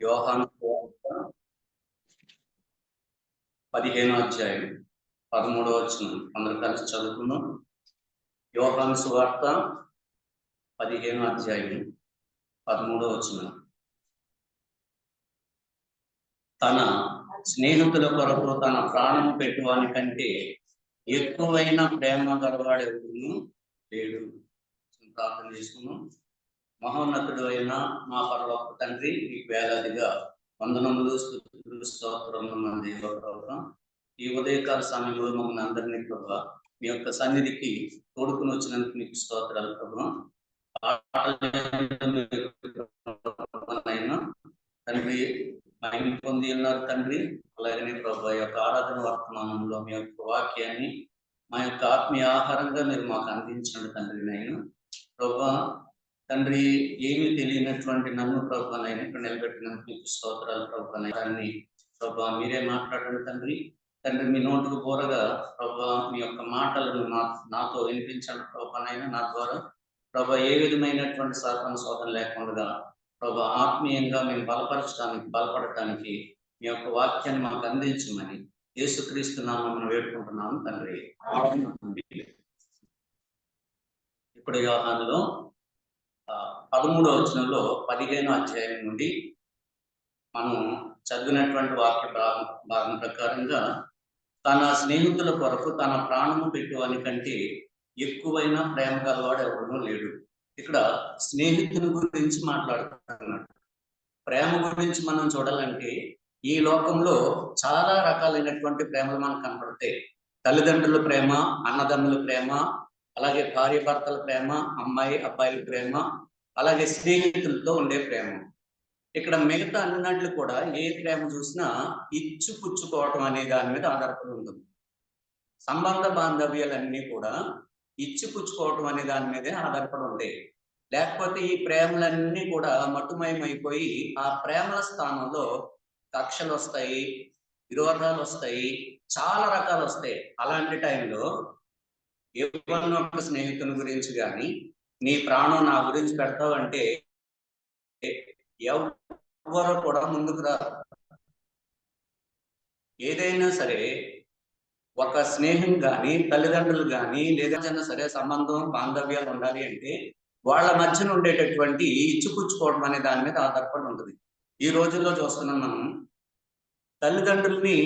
యోహాను సువార్త 15వ అధ్యాయం 13వ వచనం అందరూ కలిసి చదువుకుందాం. యోహాను సువార్త 15వ అధ్యాయం 13వ వచనం. తన స్నేహితుల కొరకు తన ప్రాణం పెట్టువాని కంటే ఎక్కువైన ప్రేమ గలవాడెవడును లేడు. ప్రార్థన చేసుకున్నాం. మహోన్నతుడు అయిన మా పరలోక తండ్రి, మీకు వేలాదిగా వందనములు, స్తుతులు, స్తోత్రములు ప్రభావ. ఈ ఉదయకాల సమయంలో మమ్మల్ని అందరినీ ప్రభావ మీ యొక్క సన్నిధికి తోడుకుని వచ్చినందుకు మీకు స్తోత్రాలు ప్రభావ. తండ్రి ఆయన పొంది ఉన్నారు తండ్రి. అలాగనే ప్రభావ యొక్క ఆరాధన వర్తమానంలో మీ యొక్క వాక్యాన్ని మా యొక్క ఆత్మీయ ఆహారంగా మీరు మాకు అందించండి తండ్రి. నేను ప్రభా తండ్రి, ఏమీ తెలియనటువంటి నన్ను ప్రభా నేను ఇక్కడ నిలబెట్టినందుకు మీకు స్తోత్రాలు ప్రభా. దాన్ని ప్రభా మీరే మాట్లాడండి తండ్రి. తండ్రి మీ నోటుకు బోరగా ప్రభా మీ యొక్క మాటలను నాతో వినిపించండి ప్రభానైనా. నా ద్వారా ప్రభా ఏ విధమైనటువంటి సాధన శోధన లేకుండా ప్రభా ఆత్మీయంగా మేము బలపడటానికి మీ యొక్క వాక్యాన్ని మాకు అందించమని యేసుక్రీస్తు నామమున వేడుకుంటున్నాము తండ్రి. ఇప్పుడు యోహానులో 13వ వచనంలో 15వ అధ్యాయం నుండి మనం చదివినటువంటి వాక్య భాగం ప్రకారంగా తన స్నేహితుల కొరకు తన ప్రాణము పెట్టువాని కంటే ఎక్కువైన ప్రేమ గలవాడు ఎవడూ లేడు. ఇక్కడ స్నేహితుని గురించి మాట్లాడుతున్నాడు. ప్రేమ గురించి మనం చూడాలంటే ఈ లోకంలో చాలా రకాలైనటువంటి ప్రేమలు మనకు కనపడతాయి. తల్లిదండ్రుల ప్రేమ, అన్నదమ్ముల ప్రేమ, అలాగే భార్య భర్తల ప్రేమ, అమ్మాయి అబ్బాయిల ప్రేమ, అలాగే స్నేహితులతో ఉండే ప్రేమ. ఇక్కడ మిగతా అన్నట్లు కూడా ఏ ప్రేమ చూసినా ఇచ్చు పుచ్చుకోవటం అనే దాని మీద ఆధారపడి ఉంటుంది. సంబంధ బాంధవ్యాలన్నీ కూడా ఇచ్చు పుచ్చుకోవటం అనే దాని మీదే ఆధారపడి ఉంటాయి. లేకపోతే ఈ ప్రేమలన్నీ కూడా మటుమయమైపోయి ఆ ప్రేమల స్థానంలో కక్షలు వస్తాయి, విరోధాలు వస్తాయి, చాలా రకాలు వస్తాయి. అలాంటి టైంలో ఎవరినో ఒక స్నేహితుని గురించి కానీ నీ ప్రాణం నా గురించి పెడతావు అంటే ఎవరు కూడా ముందుకు రారు. ఏదైనా సరే ఒక స్నేహం కానీ, తల్లిదండ్రులు కానీ, లేదైనా సరే సంబంధం బాంధవ్యాలు ఉండాలి అంటే వాళ్ళ మధ్యన ఉండేటటువంటి ఇచ్చిపుచ్చుకోవడం అనే దాని మీద ఆధారపడి ఉంటుంది. ఈ రోజుల్లో చూస్తున్నాం మనం తల్లిదండ్రుల్ని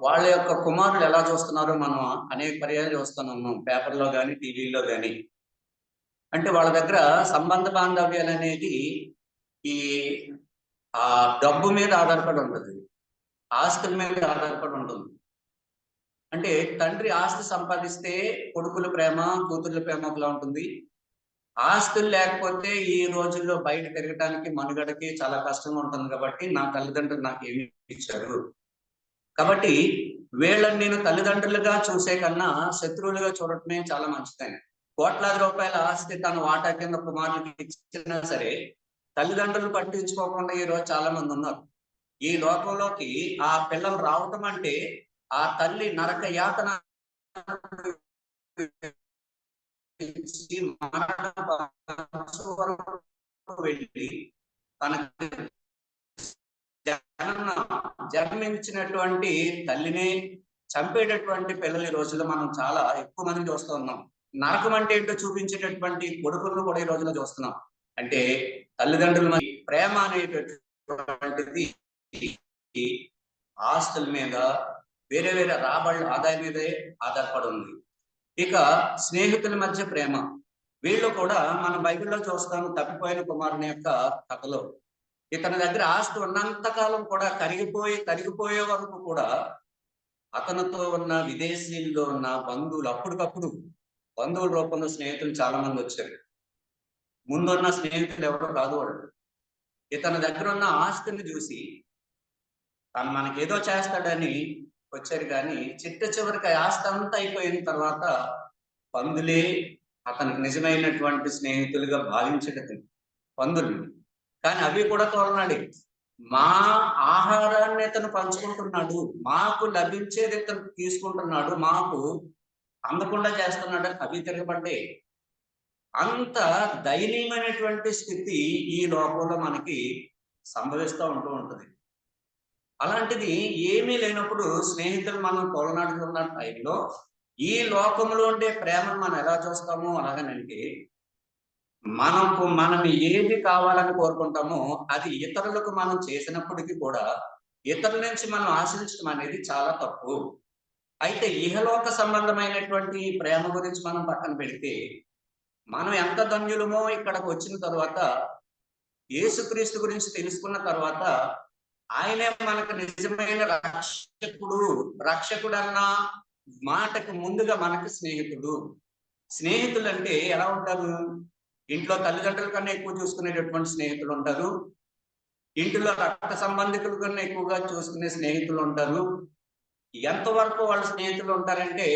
వాళ్ళ యొక్క కుమారులు ఎలా చూస్తున్నారో మనం అనేక పర్యాలు చూస్తున్నాము, పేపర్లో కానీ టీవీలో కానీ. అంటే వాళ్ళ దగ్గర సంబంధ బాంధవ్యాలు అనేది ఈ డబ్బు మీద ఆధారపడి ఉంటుంది, ఆస్తుల మీద ఆధారపడి ఉంటుంది. అంటే తండ్రి ఆస్తి సంపాదిస్తే కొడుకుల ప్రేమ, కూతుర్ల ప్రేమ ఒకలా ఉంటుంది. ఆస్తులు లేకపోతే ఈ రోజుల్లో బయట తిరగటానికి, మనుగడకి చాలా కష్టంగా ఉంటుంది. కాబట్టి నా తల్లిదండ్రులు నాకు ఏమి ఇచ్చారు, కాబట్టి వీళ్ళని నేను తల్లిదండ్రులుగా చూసే కన్నా శత్రువులుగా చూడటమే చాలా మంచిదని. కోట్లాది రూపాయల ఆస్తి తన వాటా కింద కుమారులకి ఇచ్చినా సరే తల్లిదండ్రులు పట్టించుకోకుండా ఈరోజు చాలా మంది ఉన్నారు. ఈ లోకంలోకి ఆ పిల్లలు రావటం అంటే ఆ తల్లి నరక యాతన వెళ్ళి తనకి జన్మించినటువంటి తల్లిని చంపేటటువంటి పిల్లలు ఈ రోజుల్లో మనం చాలా ఎక్కువ మంది చూస్తూ ఉన్నాం. నరకం అంటే ఏంటో చూపించేటటువంటి కొడుకులను కూడా ఈ రోజుల్లో చూస్తున్నాం. అంటే తల్లిదండ్రుల ప్రేమ అనేటటువంటిది ఆస్తుల మీద, వేరే వేరే రాబడుల ఆదాయం మీదే ఆధారపడి ఉంది. ఇక స్నేహితుల మధ్య ప్రేమ, వీళ్ళు కూడా మన బైబిల్లో చూస్తాము తప్పిపోయిన కుమారుని యొక్క కథలో. ఇతని దగ్గర ఆస్తి ఉన్నంతకాలం కూడా తరిగిపోయే వరకు కూడా అతనితో ఉన్న విదేశీల్లో ఉన్న బంధువులు, అప్పటికప్పుడు బంధువుల రూపంలో స్నేహితులు చాలా మంది వచ్చారు. ముందున్న స్నేహితులు ఎవరో కాదు వాళ్ళు. ఇతని దగ్గర ఉన్న ఆస్తిని చూసి తను మనకేదో చేస్తాడని వచ్చారు. కానీ చిట్ట చివరికి ఆస్తి అంతా అయిపోయిన తర్వాత పందులే అతనికి నిజమైనటువంటి స్నేహితులుగా భావించటం పందులు. కానీ అవి కూడా తోలనాడు. మా ఆహారాన్ని ఇతను పంచుకుంటున్నాడు, మాకు లభించేది ఇతను తీసుకుంటున్నాడు, మాకు అందకుండా చేస్తున్నాడు, అవి తిరగబడ్డాయి. అంత దయనీయమైనటువంటి స్థితి ఈ లోకంలో మనకి సంభవిస్తూ ఉంటుంది. అలాంటిది ఏమీ లేనప్పుడు స్నేహితులు మనం తోలనాడుతున్న టైంలో ఈ లోకంలో ఉండే ప్రేమను మనం ఎలా చూస్తామో అలాగనంటే మనం ఏది కావాలని కోరుకుంటామో అది ఇతరులకు మనం చేసినప్పటికీ కూడా ఇతరుల నుంచి మనం ఆశించడం అనేది చాలా తప్పు. అయితే ఇహలోక సంబంధమైనటువంటి ప్రేమ గురించి మనం పక్కన పెడితే మనం ఎంత ధన్యులమో ఇక్కడికి వచ్చిన తర్వాత యేసుక్రీస్తు గురించి తెలుసుకున్న తర్వాత ఆయనే మనకు నిజమైన రక్షకుడు అన్న మాటకు ముందుగా మనకు స్నేహితుడు. స్నేహితులు అంటే ఎలా ఉంటారు? ఇంట్లో తల్లిదండ్రుల కన్నా ఎక్కువ చూసుకునేటటువంటి స్నేహితులు ఉంటారు. ఇంటిలో రక్త సంబంధికుల కన్నా ఎక్కువగా చూసుకునే స్నేహితులు ఉంటారు. ఎంతవరకు వాళ్ళ స్నేహితులు ఉంటారంటే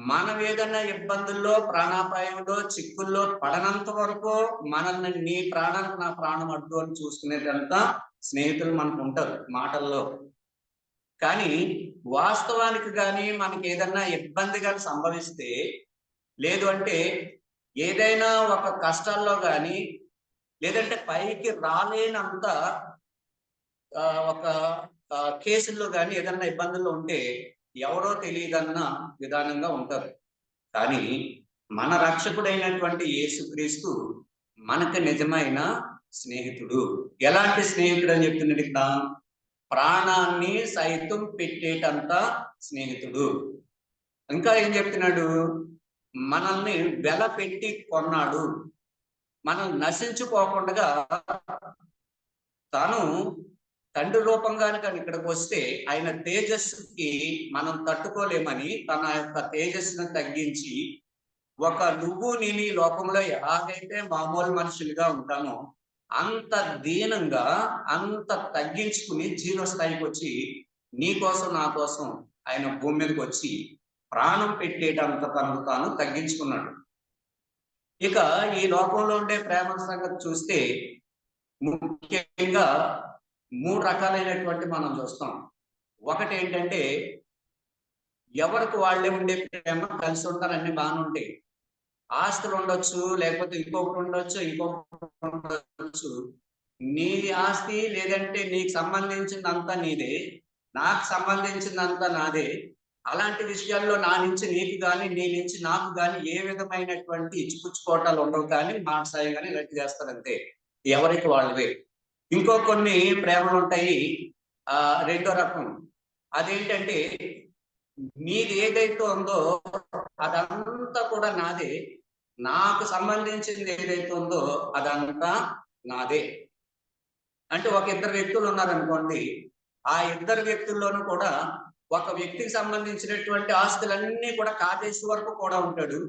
మనం ఏదైనా ఇబ్బందుల్లో, ప్రాణాపాయంలో, చిక్కుల్లో పడనంత వరకు మనల్ని నీ ప్రాణానికి నా ప్రాణం అడ్డు అని చూసుకునేటంతా స్నేహితులు మనకు ఉంటారు మాటల్లో. కానీ వాస్తవానికి కానీ మనకి ఏదన్నా ఇబ్బంది కానీ సంభవిస్తే, లేదు అంటే ఏదైనా ఒక కష్టాల్లో కానీ లేదంటే పైకి రాలేనంత ఒక కేసుల్లో కానీ ఏదన్నా ఇబ్బందుల్లో ఉంటే ఎవరో తెలియదన్న విధానంగా ఉంటారు. కానీ మన రక్షకుడైనటువంటి యేసుక్రీస్తు మనకు నిజమైన స్నేహితుడు. ఎలాంటి స్నేహితుడు అని చెప్తున్నాడు ఇక్కడ? ప్రాణాన్ని సైతం పెట్టేటంత స్నేహితుడు. ఇంకా ఏం చెప్తున్నాడు? మనల్ని వెల పెట్టి కొన్నాడు. మనం నశించుకోకుండా తాను తండ్రి రూపంగానే కానీ ఇక్కడికి వస్తే ఆయన తేజస్సుకి మనం తట్టుకోలేమని తన యొక్క తేజస్సును తగ్గించి ఒక నువ్వు నేను ఈ లోకంలో ఎలాగైతే మామూలు మనుషులుగా ఉంటామో అంత దీనంగా అంత తగ్గించుకుని జీరో స్థాయికి వచ్చి నీ కోసం నా కోసం ఆయన భూమి మీదకి వచ్చి ప్రాణం పెట్టేటంత తనకు తాను తగ్గించుకున్నాడు. ఇక ఈ లోకంలో ఉండే ప్రేమ సంగతి చూస్తే ముఖ్యంగా 3 రకాలైనటువంటి మనం చూస్తాం. ఒకటి ఏంటంటే ఎవరికి వాళ్ళే ఉండే ప్రేమ, కలిసి ఉంటారు, అన్ని బాగానే ఉంటాయి. ఆస్తులు ఉండొచ్చు, లేకపోతే ఇంకొకటి ఉండొచ్చు, ఉండొచ్చు. నీ ఆస్తి లేదంటే నీకు సంబంధించిందంతా నీదే, నాకు సంబంధించిందంతా నాదే. అలాంటి విషయాల్లో నా నుంచి నీకు కానీ నీ నుంచి నాకు కానీ ఏ విధమైనటువంటి ఇచ్చిపుచ్చుకోవటాలు ఉండవు, కానీ మాట సాయం కానీ గట్టి చేస్తారంతే, ఎవరికి వాళ్ళవే. ఇంకో కొన్ని ప్రేమలు ఉంటాయి. రెండో రకం అదేంటంటే నీది ఏదైతే ఉందో అదంతా కూడా నాదే, నాకు సంబంధించింది ఏదైతే ఉందో అదంతా నాదే. అంటే ఒక ఇద్దరు వ్యక్తులు ఉన్నారనుకోండి, ఆ ఇద్దరు వ్యక్తుల్లోనూ కూడా ఒక వ్యక్తికి సంబంధించినటువంటి ఆస్తులన్నీ కూడా కాజేసే వరకు కూడా ఉంటాడు.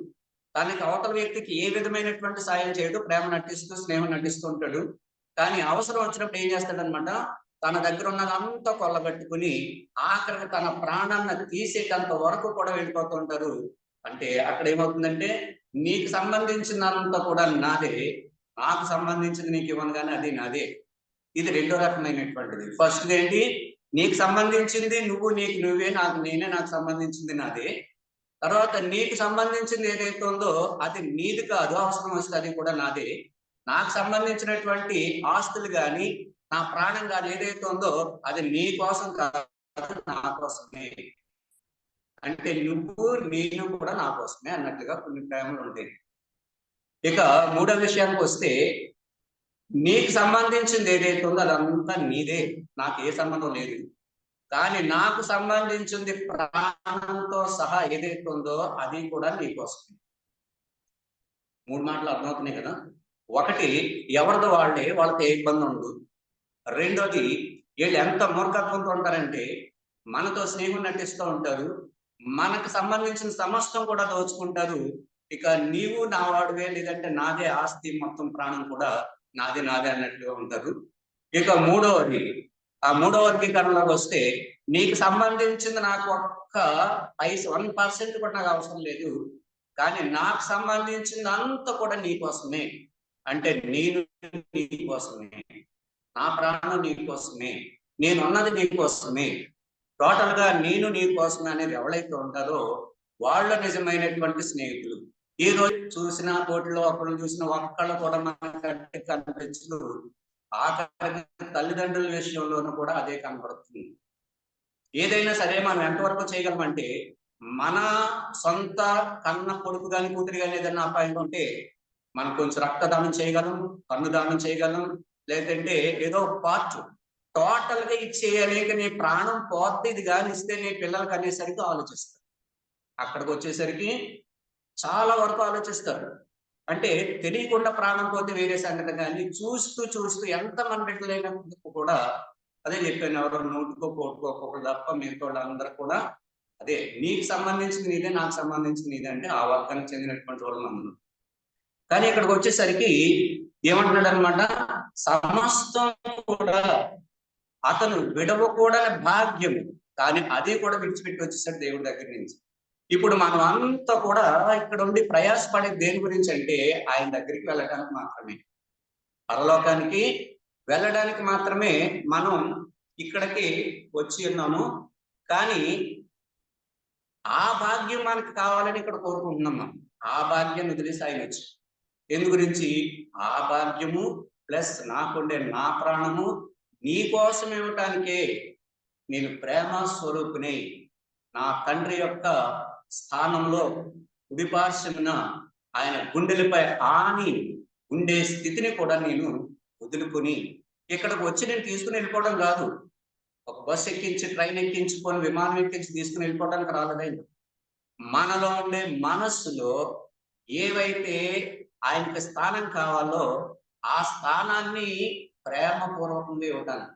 తనకి అవతల వ్యక్తికి ఏ విధమైనటువంటి సాయం చేయడు, ప్రేమ నటిస్తూ స్నేహం నటిస్తూ ఉంటాడు. కానీ అవసరం వచ్చినప్పుడు ఏం చేస్తాడనమాట, తన దగ్గర ఉన్నదంతా కొల్లబెట్టుకుని ఆఖరికి తన ప్రాణాన్ని తీసేటంత వరకు కూడా వెళ్ళిపోతుంటారు. అంటే అక్కడ ఏమవుతుందంటే నీకు సంబంధించినంత కూడా నాదే, నాకు సంబంధించింది నీకు ఇవ్వను కానీ అది నాదే. ఇది రెండో రకమైనటువంటిది. ఫస్ట్ ఏంటి, నీకు సంబంధించింది నువ్వు, నీకు నువ్వే, నాకు నేనే, నాకు సంబంధించింది నాదే. తర్వాత నీకు సంబంధించింది ఏదైతే ఉందో అది నీది కాదు, అవసరం వస్తే అది కూడా నాదే. నాకు సంబంధించినటువంటి ఆస్తులు కానీ నా ప్రాణం కానీ ఏదైతే ఉందో అది నీ కోసం కాదు, నా కోసమే. అంటే నువ్వు నేను కూడా నా కోసమే అన్నట్లుగా కొన్ని ప్రేమలు ఉంటాయి. ఇక మూడో విషయానికి వస్తే నీకు సంబంధించింది ఏదైతే ఉందో అదంతా నీదే, నాకు ఏ సంబంధం లేదు. కానీ నాకు సంబంధించింది ప్రాణంతో సహా ఏదైతే ఉందో అది కూడా నీకోసమే. 3 మాటలు అర్థమవుతున్నాయి కదా. ఒకటి, ఎవరిదో వాళ్ళే, వాళ్ళకి ఏ ఇబ్బంది ఉండదు. రెండోది, వీళ్ళు ఎంత మూర్ఖత్వంతో ఉంటారంటే మనతో స్నేహం నటిస్తూ ఉంటారు, మనకు సంబంధించిన సమస్తం కూడా దోచుకుంటారు. ఇక నీవు నా వాడివే, లేదంటే నాదే ఆస్తి, మొత్తం ప్రాణం కూడా నాదే నాదే అన్నట్లుగా ఉంటారు. ఇక ఆ మూడో వర్గీకరణలోకి వస్తే నీకు సంబంధించింది నాకు ఒక్క 1% కూడా నాకు అవసరం లేదు, కానీ నాకు సంబంధించింది అంతా కూడా నీ కోసమే. అంటే నేను నీ కోసమే, నా ప్రాణం నీ కోసమే, నేనున్నది నీ కోసమే. టోటల్ గా నేను నీ కోసమే అనేది ఎవరైతే ఉంటారో వాళ్ళ నిజమైనటువంటి స్నేహితులు. ఈ రోజు చూసిన తోటిలో ఒకళ్ళు చూసిన ఒక్కళ్ళు కూడా మనకి కనిపించదు. ఆఖరి తల్లిదండ్రుల విషయంలోనూ కూడా అదే కనపడుతుంది. ఏదైనా సరే మనం ఎంతవరకు చేయగలమంటే, మన సొంత కన్న కొడుకు కానీ కూతురు కానీ ఏదైనా అపాయం ఉంటే మనం కొంచెం రక్తదానం చేయగలం, కన్ను దానం చేయగలం, లేదంటే ఏదో పార్ట్ టోటల్ గా ఇచ్చేయాలి. నీ ప్రాణం పోతే ఇది కానీ ఇస్తే నీ పిల్లలకి అనేసరికి ఆలోచిస్తారు. అక్కడికి వచ్చేసరికి చాలా వరకు ఆలోచిస్తారు. అంటే తెలియకుండా ప్రాణం పోతే వేరే సంగతి, కానీ చూస్తూ చూస్తూ ఎంత మన బిడ్డలైనందుకు కూడా అదే చెప్పాను, ఎవరో నోటుకో కోటుకో ఒక్కొక్కరు తప్ప మిగతా వాళ్ళందరూ కూడా అదే నీకు సంబంధించిన నీదే, నాకు సంబంధించిన నీదే అంటే ఆ వర్గానికి చెందినటువంటి వాళ్ళు మనం. కానీ ఇక్కడికి వచ్చేసరికి ఏమంటున్నాడు అనమాట, సమస్తం కూడా అతను విడవకూడని భాగ్యం, కానీ అదే కూడా విడిచిపెట్టి వచ్చేసాడు దేవుడి దగ్గర నుంచి. ఇప్పుడు మనం అంతా కూడా ఇక్కడ ఉండి ప్రయాసపడే దేని గురించి అంటే ఆయన దగ్గరికి వెళ్ళడానికి మాత్రమే, పరలోకానికి వెళ్ళడానికి మాత్రమే మనం ఇక్కడికి వచ్చి ఉన్నాము. కానీ ఆ భాగ్యం మనకు కావాలని ఇక్కడ కోరుకుంటున్నాం. మనం ఆ భాగ్యం వదిలేసి ఆయన వచ్చి ఎందు గురించి, ఆ భాగ్యము ప్లస్ నాకుండే నా ప్రాణము నీ కోసం ఇవ్వటానికే నేను ప్రేమ స్వరూపిణి, నా తండ్రి యొక్క స్థానంలో కుడిపార్శ్వమున ఆయన గుండెలపై ఆని ఉండే స్థితిని కూడా నేను వదులుకొని ఇక్కడికి వచ్చి నేను తీసుకుని వెళ్ళిపోవడం కాదు. ఒక బస్సు ఎక్కించి, ట్రైన్ ఎక్కించుకొని, విమానం ఎక్కించి తీసుకుని వెళ్ళిపోవడానికి రాలేదండి. మనలో ఉండే మనస్సులో ఏవైతే ఆయనకి స్థానం కావాలో ఆ స్థానాన్ని ప్రేమపూర్వకంగా ఇవ్వడానికి.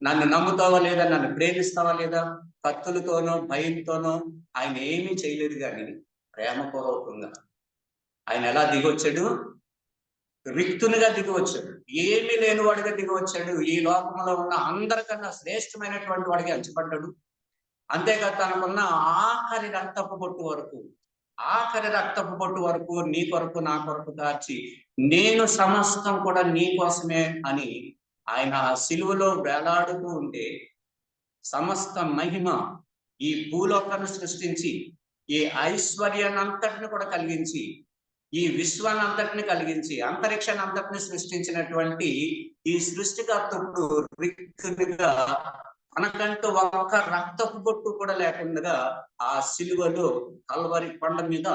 నన్ను నమ్ముతావా లేదా, నన్ను ప్రేమిస్తావా లేదా, కత్తులతోనో భయంతోనో ఆయన ఏమీ చేయలేదు, కానీ ప్రేమపూర్వకంగా ఆయన ఎలా దిగొచ్చాడు, రిక్తునిగా దిగివచ్చాడు, ఏమీ లేని వాడిగా దిగివచ్చాడు. ఈ లోకంలో ఉన్న అందరికన్నా శ్రేష్టమైనటువంటి వాడికి అంచబడ్డాడు. అంతేకాదు తనకున్న ఆఖరి రక్తపు బొట్టు వరకు నీ కొరకు నా కొరకు కార్చి నేను సమస్తం కూడా నీ కోసమే అని ఆయన సిలువలో వేలాడుతూ ఉంటే, సమస్త మహిమ ఈ భూలోకాన్ని సృష్టించి, ఈ ఐశ్వర్యాన్ని అంతటిని కూడా కలిగించి, ఈ విశ్వాన్ని అంతటిని కలిగించి, అంతరిక్షాన్ని అంతటిని సృష్టించినటువంటి ఈ సృష్టికర్తకు రిక్తునిగా మనకంటూ ఒక్క రక్తపు బొట్టు కూడా లేకుండా ఆ సిలువలో కల్వరి కొండ మీద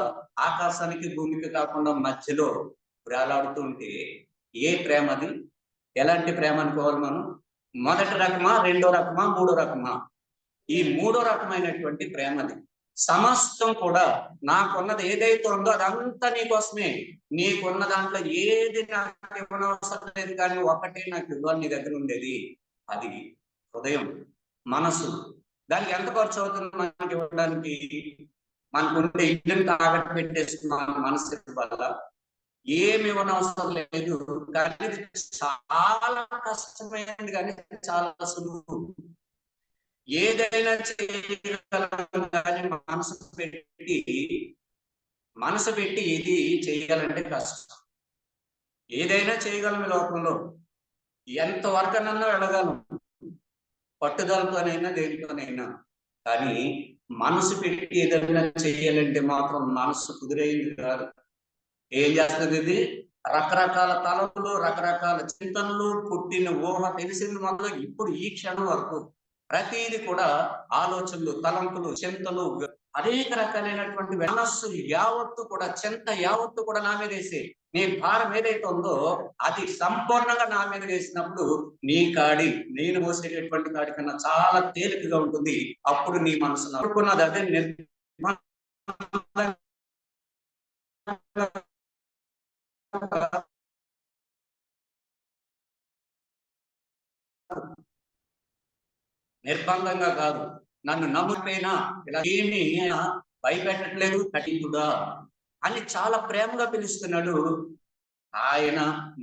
ఆకాశానికి భూమికి కాకుండా మధ్యలో వేలాడుతూ ఉంటే ఏ ప్రేమ అది? ఎలాంటి ప్రేమ అనుకోవాలి మనం? మొదటి రకమా, రెండో రకమా, మూడో రకమా? ఈ మూడో రకమైనటువంటి ప్రేమది. సమస్తం కూడా నాకున్నది ఏదైతే ఉందో అదంతా నీకోసమే. నీకున్న దాంట్లో ఏది నాకు ఇవ్వనవసరం లేదు, కానీ ఒకటే నాకు ఇవ్వాలి నీ దగ్గర ఉండేది, అది హృదయం, మనసు. దానికి ఎంత ఖర్చు అవుతుంది మనకి ఇవ్వడానికి? మనకుండే ఇల్లుని తాకట్టు పెట్టేస్తున్నాం మనసు వల్ల, ఏమి ఇవ్వనవసరం లేదు. కానీ చాలా కష్టమైనది, కానీ చాలా సులువు. ఏదైనా చేయగలం, కానీ మనసు పెట్టి ఇది చేయాలంటే కష్టం. ఏదైనా చేయగలం ఈ లోకంలో, ఎంతవరకనన్నా వెళ్ళగలం, పట్టుదలతోనైనా దేనితోనైనా. కానీ మనసు పెట్టి ఏదైనా చేయాలంటే మాత్రం మనసు కుదిరేది కాదు. ఏం చేస్తుంది ఇది? రకరకాల తలపులు, రకరకాల చింతనలు, పుట్టిన ఊహ తెలిసింది మొదలు ఇప్పుడు ఈ క్షణం వరకు ప్రతిది కూడా ఆలోచనలు, తలంపులు, చింతలు, అనేక రకాలైనటువంటి మనస్సు యావత్తు కూడా, చింత యావత్తు కూడా నా మీద వేసే నీ భారం ఏదైతే ఉందో అది సంపూర్ణంగా నా మీద వేసినప్పుడు నీ కాడి, నేను మోసేటటువంటి కాడి కన్నా చాలా తేలికగా ఉంటుంది. అప్పుడు నీ మనసు అనుకున్నది అదే నిర్బంధంగా కాదు. నన్ను నమ్మకపోయినా ఇలా ఏమి భయపెట్టట్లేదు, కఠినుడా అని చాలా ప్రేమగా పిలుస్తున్నాడు. ఆయన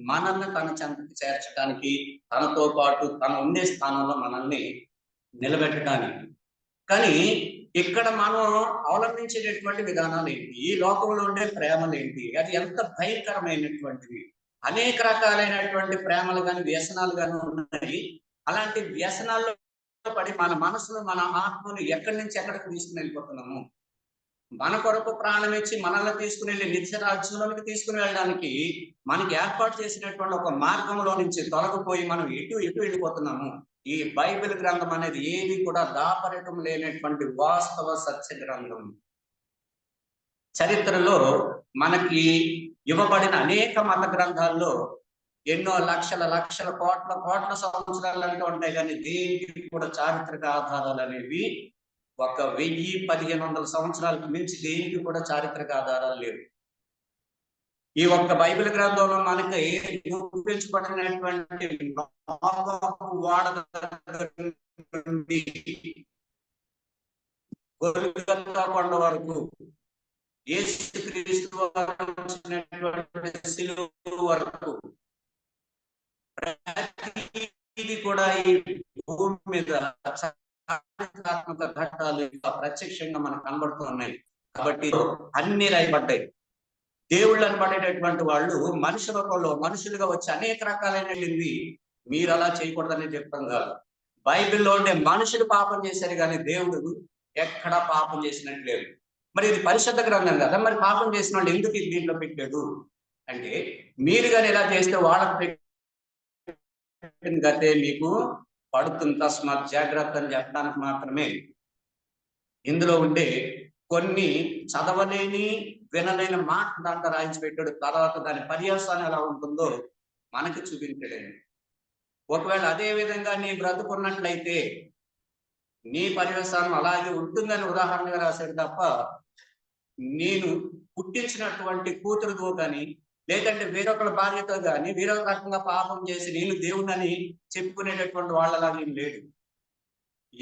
మనల్ని తన చెంతకి చేర్చడానికి, తనతో పాటు తన ఉండే స్థానంలో మనల్ని నిలబెట్టడానికి. కానీ ఇక్కడ మనం అవలంబించేటటువంటి విధానాలు ఏంటి, ఈ లోకంలో ఉండే ప్రేమలు ఏంటి, అది ఎంత భయంకరమైనటువంటివి. అనేక రకాలైనటువంటి ప్రేమలు కానీ వ్యసనాలు కానీ ఉన్నాయి. అలాంటి వ్యసనాల్లో పడి మన మనసును, మన ఆత్మను ఎక్కడి నుంచి ఎక్కడికి తీసుకుని వెళ్ళిపోతున్నాము. మన కొరకు ప్రాణం ఇచ్చి మనల్ని తీసుకుని వెళ్ళి నిత్య రాజ్యంలోనికి తీసుకుని వెళ్ళడానికి మనకి ఏర్పాటు చేసినటువంటి ఒక మార్గంలో నుంచి తొలగిపోయి మనం ఎటు వెళ్ళిపోతున్నాము. ఈ బైబిల్ గ్రంథం అనేది ఏది కూడా దాపరికం లేనటువంటి వాస్తవ సత్య గ్రంథం. చరిత్రలో మనకి ఇవ్వబడిన అనేక మత గ్రంథాల్లో ఎన్నో లక్షల కోట్ల సంవత్సరాలు అంటూ ఉంటాయి, కానీ దేనికి కూడా చారిత్రక ఆధారాలు అనేవి 1000-1500 సంవత్సరాలకు మించి దేనికి కూడా చారిత్రక ఆధారాలు లేవు. ఈ ఒక్క బైబిల్ గ్రంథంలో మనకి గుర్తించబడినటువంటి వాడ నుండి కొండ వరకు, యేసుక్రీస్తు వరకు ప్రతిదీ కూడా ఈ భూమి మీద ఘట్టాలు ప్రత్యక్షంగా మనకు కనబడుతూ ఉన్నాయి. కాబట్టి అన్ని రాయబడ్డాయి. దేవుళ్ళు అనబడేటటువంటి వాళ్ళు మనిషి రూపంలో మనుషులుగా వచ్చి అనేక రకాలైనవి మీరు అలా చేయకూడదని చెప్పడం కాదు. బైబిల్లో ఉండే మనుషులు పాపం చేశారు, కానీ దేవుడు ఎక్కడా పాపం చేసినట్టు లేదు. మరి ఇది పరిశుద్ధ గ్రంథం కదా, మరి పాపం చేసిన వాళ్ళు ఎందుకు దీంట్లో పెట్టాడు అంటే, మీరు కానీ ఇలా చేస్తే వాళ్ళకి గతే మీకు పడుతుంది, తస్మాత్ జాగ్రత్త అని చెప్పడానికి మాత్రమే ఇందులో ఉండే కొన్ని చదవలేని వినలేని మాట దాంట్లో రాయించి పెట్టాడు. తర్వాత దాని పర్యవసానం ఎలా ఉంటుందో మనకి చూపించలేండి. ఒకవేళ అదే విధంగా నీ బ్రతుకున్నట్లయితే నీ పర్యవసానం అలాగే ఉంటుందని ఉదాహరణగా రాశాడు తప్ప, నేను పుట్టించినటువంటి కూతురుతో కానీ లేదంటే వేరొకరి భార్యతో కానీ వేరొక రకంగా పాపం చేసి నేను దేవుణ్ణని చెప్పుకునేటటువంటి వాళ్ళలాగా ఏం లేడు.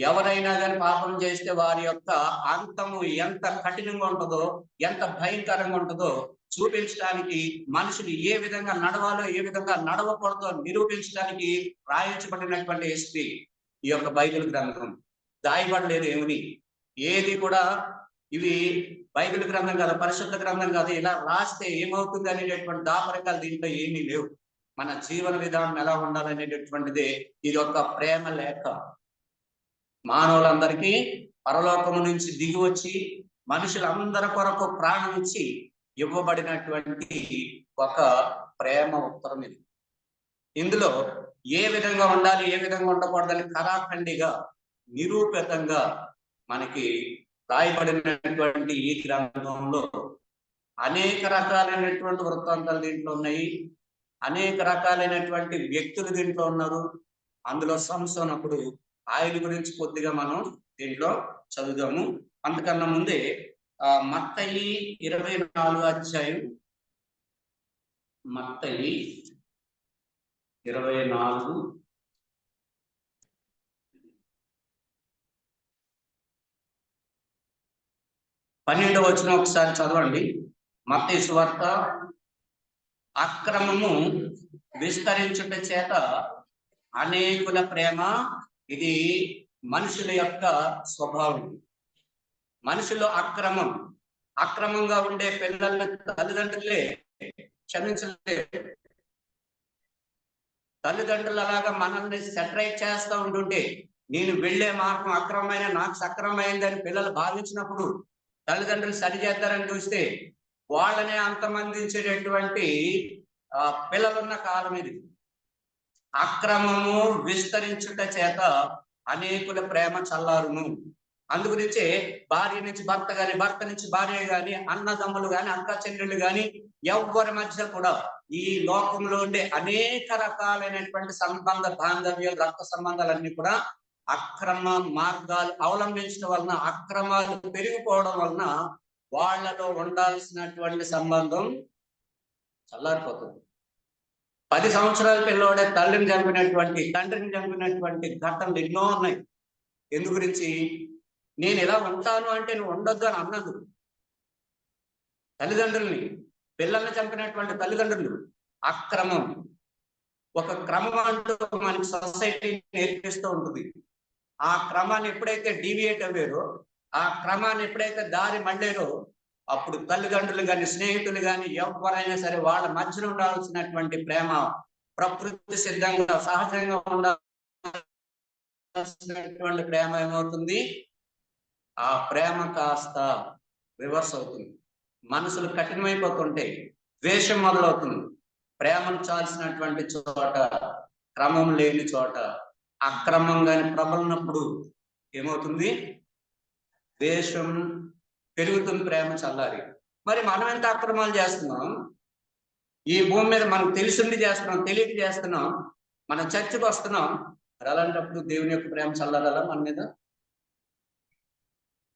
ఎవరైనా కానీ పాపం చేస్తే వారి యొక్క అంతము ఎంత కఠినంగా ఉంటుందో, ఎంత భయంకరంగా ఉంటుందో చూపించడానికి, మనుషులు ఏ విధంగా నడవాలో ఏ విధంగా నడవకూడదో నిరూపించడానికి రాయించబడినటువంటి హిస్టరీ ఈ యొక్క బైబిల్ గ్రంథం. దాయబడలేదు ఏమని, ఏది కూడా ఇవి బైబిల్ గ్రంథం కాదు, పరిశుద్ధ గ్రంథం కాదు, ఇలా రాస్తే ఏమవుతుంది అనేటటువంటి దాపరికాలు దీంట్లో ఏమీ లేవు. మన జీవన విధానం ఎలా ఉండాలనేటటువంటిది ఇది ఒక ప్రేమ లేఖ. మానవులందరికీ పరలోకము నుంచి దిగి వచ్చి మనుషులందరి కొరకు ప్రాణం ఇచ్చి ఇవ్వబడినటువంటి ఒక ప్రేమ ఉత్తరం ఇది. ఇందులో ఏ విధంగా ఉండాలి ఏ విధంగా ఉండకూడదని ఖరాఖండిగా నిరూపితంగా మనకి రాయబడినటువంటి ఈ గ్రంథంలో అనేక రకాలైనటువంటి వృత్తాంతాలు దీంట్లో ఉన్నాయి, అనేక రకాలైనటువంటి వ్యక్తులు దీంట్లో ఉన్నారు. అందులో సంసోనప్పుడు ఆయన గురించి కొద్దిగా మనం దీంట్లో చదువుదాము. అంతకన్నా ముందే మత్తయి 24వ అధ్యాయం, మత్తయి 24 12వ వచనం ఒకసారి చదవండి. మత్తయి సువార్త, అక్రమము విస్తరించుట చేత అనేకుల ప్రేమ, ఇది మనుషుల యొక్క స్వభావం. మనుషుల్లో అక్రమంగా ఉండే పిల్లల్ని తల్లిదండ్రులే క్షమించలేదు. తల్లిదండ్రులు అలాగా మనల్ని సెటరైట్ చేస్తూ ఉంటుంటే, నేను వెళ్లే మార్గం అక్రమమైన నాకు సక్రమైందని పిల్లలు భావించినప్పుడు తల్లిదండ్రులు సరిచేద్దారని చూస్తే వాళ్ళనే అంతమందించేటటువంటి పిల్లలున్న కాలం ఇది. అక్రమము విస్తరించుట చేత అనేకుల ప్రేమ చల్లారును. అందుగురించే భార్య నుంచి భర్త గాని, భర్త నుంచి భార్య గాని, అన్నదమ్ములు గాని, అక్క చెల్లెళ్ళు గాని, ఎవ్వరి మధ్య కూడా ఈ లోకంలో ఉండే అనేక రకాలైనటువంటి సంబంధ బాంధవ్యాలు, రక్త సంబంధాలన్నీ కూడా అక్రమ మార్గాలు అవలంబించడం వలన, అక్రమాలు పెరిగిపోవడం వలన వాళ్లలో ఉండాల్సినటువంటి సంబంధం చల్లారిపోతుంది. 10 సంవత్సరాల పిల్లోడే తల్లిని చంపినటువంటి, తండ్రిని చంపినటువంటి ఘటనలు ఎన్నో ఉన్నాయి. ఎందు గురించి? నేను ఇలా ఉంటాను అంటే నువ్వు ఉండొద్దు అని అన్నది. తల్లిదండ్రుల్ని, పిల్లల్ని చంపినటువంటి తల్లిదండ్రులు. అక్రమం, ఒక క్రమం అంటూ మనకి సొసైటీ నేర్పిస్తూ ఉంటుంది. ఆ క్రమాన్ని ఎప్పుడైతే డీవియేట్ అయ్యారో, ఆ క్రమాన్ని ఎప్పుడైతే దారి మళ్ళారో, అప్పుడు తల్లిదండ్రులు కానీ, స్నేహితులు కానీ, ఎవరైనా సరే వాళ్ళ మధ్యలో ఉండాల్సినటువంటి ప్రేమ, ప్రకృతి సిద్ధంగా సహజంగా ఉండాల్సినటువంటి ప్రేమ ఏమవుతుంది? ఆ ప్రేమ కాస్త రివర్స్ అవుతుంది. మనసులు కఠినమైపోతుంటాయి, ద్వేషం మొదలవుతుంది. ప్రేమను చాల్సినటువంటి చోట, క్రమం లేని చోట అక్రమంగానే ప్రబలినప్పుడు ఏమవుతుంది? ద్వేషం పెరుగుతుంది, ప్రేమ చల్లారి. మరి మనం ఎంత అక్రమాలు చేస్తున్నాం? ఈ భూమి మీద మనకు తెలిసింది చేస్తున్నాం, తెలియక చేస్తున్నాం. మనం చర్చకు వస్తున్నాం, మరి అలాంటప్పుడు దేవుని యొక్క ప్రేమ చల్లారాలా మన మీద?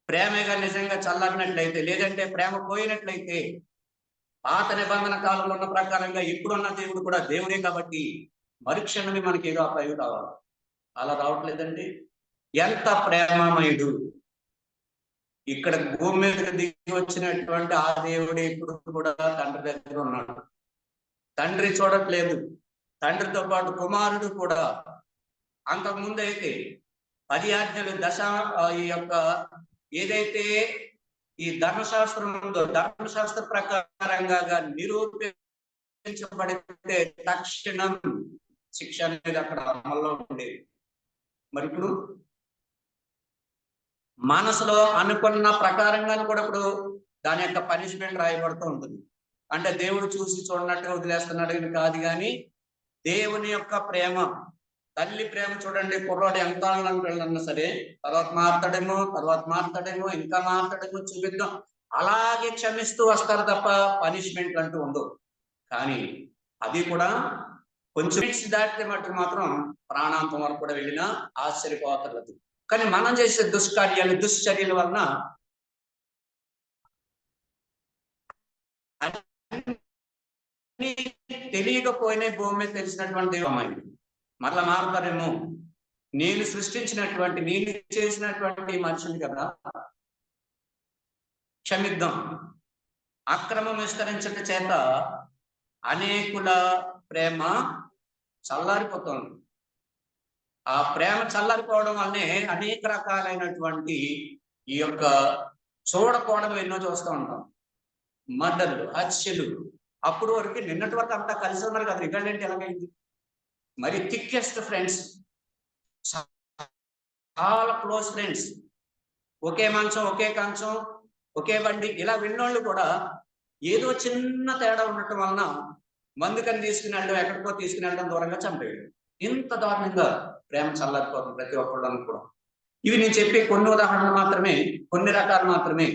ప్రేమగా నిజంగా చల్లారినట్లయితే, లేదంటే ప్రేమ పోయినట్లయితే, పాత నిబంధన కాలంలో ఉన్న ప్రకారంగా ఇప్పుడున్న దేవుడు కూడా దేవుడే కాబట్టి మరుక్షణమే మనకి ఏదో అపాయం రావాలి. అలా రావట్లేదండి. ఎంత ప్రేమమయుడు! ఇక్కడ భూమి మీదకి దిగి వచ్చినటువంటి ఆ దేవుడే ఇప్పుడు కూడా తండ్రి దగ్గర ఉన్నాడు. తండ్రి చూడట్లేదు, తండ్రితో పాటు కుమారుడు కూడా. అంతకుముందు అయితే 10 ఆజ్ఞలు ఈ యొక్క ఏదైతే ఈ ధర్మశాస్త్రం ఉందో, ధర్మశాస్త్ర ప్రకారంగా నిరూపించబడితే తక్షణం శిక్ష అనేది అక్కడ అమల్లో ఉండేది. మరి ఇప్పుడు మనసులో అనుకున్న ప్రకారంగా కూడా ఇప్పుడు దాని యొక్క పనిష్మెంట్ రాయబడుతూ ఉంటుంది. అంటే దేవుడు చూసి చూడనట్టుగా వదిలేస్తున్నాడు కాదు, కానీ దేవుని యొక్క ప్రేమ, తల్లి ప్రేమ చూడండి. కుర్రాడు ఎంత వెళ్ళన్నా సరే తర్వాత మారుతాడేమో ఇంకా మారుతాడేమో చూపిద్దాం, అలాగే క్షమిస్తూ వస్తారు తప్ప పనిష్మెంట్ అంటూ ఉండవు. కానీ అది కూడా కొంచెం దాటితే మటుకు మాత్రం ప్రాణాంతం వరకు కూడా వెళ్ళినా ఆశ్చర్యపోతలేదు. కానీ మనం చేసే దుష్కార్యాలు, దుశ్చర్యల వలన తెలియకపోయినా భూమి మీద తెలిసినటువంటి దేవుడు మరలా మారుతారేమో. నేను సృష్టించినటువంటి, నేను చేసినటువంటి మనుషులు కదా, క్షమిద్దాం. అక్రమం విస్తరించట చేత అనేకుల ప్రేమ చల్లారిపోతుంది. ఆ ప్రేమ చల్లారిపోవడం వల్లనే అనేక రకాలైనటువంటి ఈ యొక్క చూడకపోవడం ఎన్నో చూస్తూ ఉంటాం. మర్డర్లు, హత్యలు. అప్పుడు వరకు నిన్నటి వరకు అంతా కలిసి ఉన్నారు కదా, రికార్డ్ ఏంటి ఎలాగైంది? మరి థిక్కెస్ట్ ఫ్రెండ్స్, చాలా క్లోజ్ ఫ్రెండ్స్, ఒకే మంచం, ఒకే కంచం, ఒకే బండి, ఇలా విన్నోళ్ళు కూడా ఏదో చిన్న తేడా ఉండటం వలన మందుకని తీసుకుని వెళ్ళడం, ఎక్కడికో తీసుకుని వెళ్ళడం, దూరంగా చంపేయడం. ఇంత దారుణంగా ప్రేమ చల్లారిపోతుంది ప్రతి ఒక్కళ్ళని కూడా. ఇవి నేను చెప్పే కొన్ని ఉదాహరణలు మాత్రమే, కొన్ని రకాలు మాత్రమే.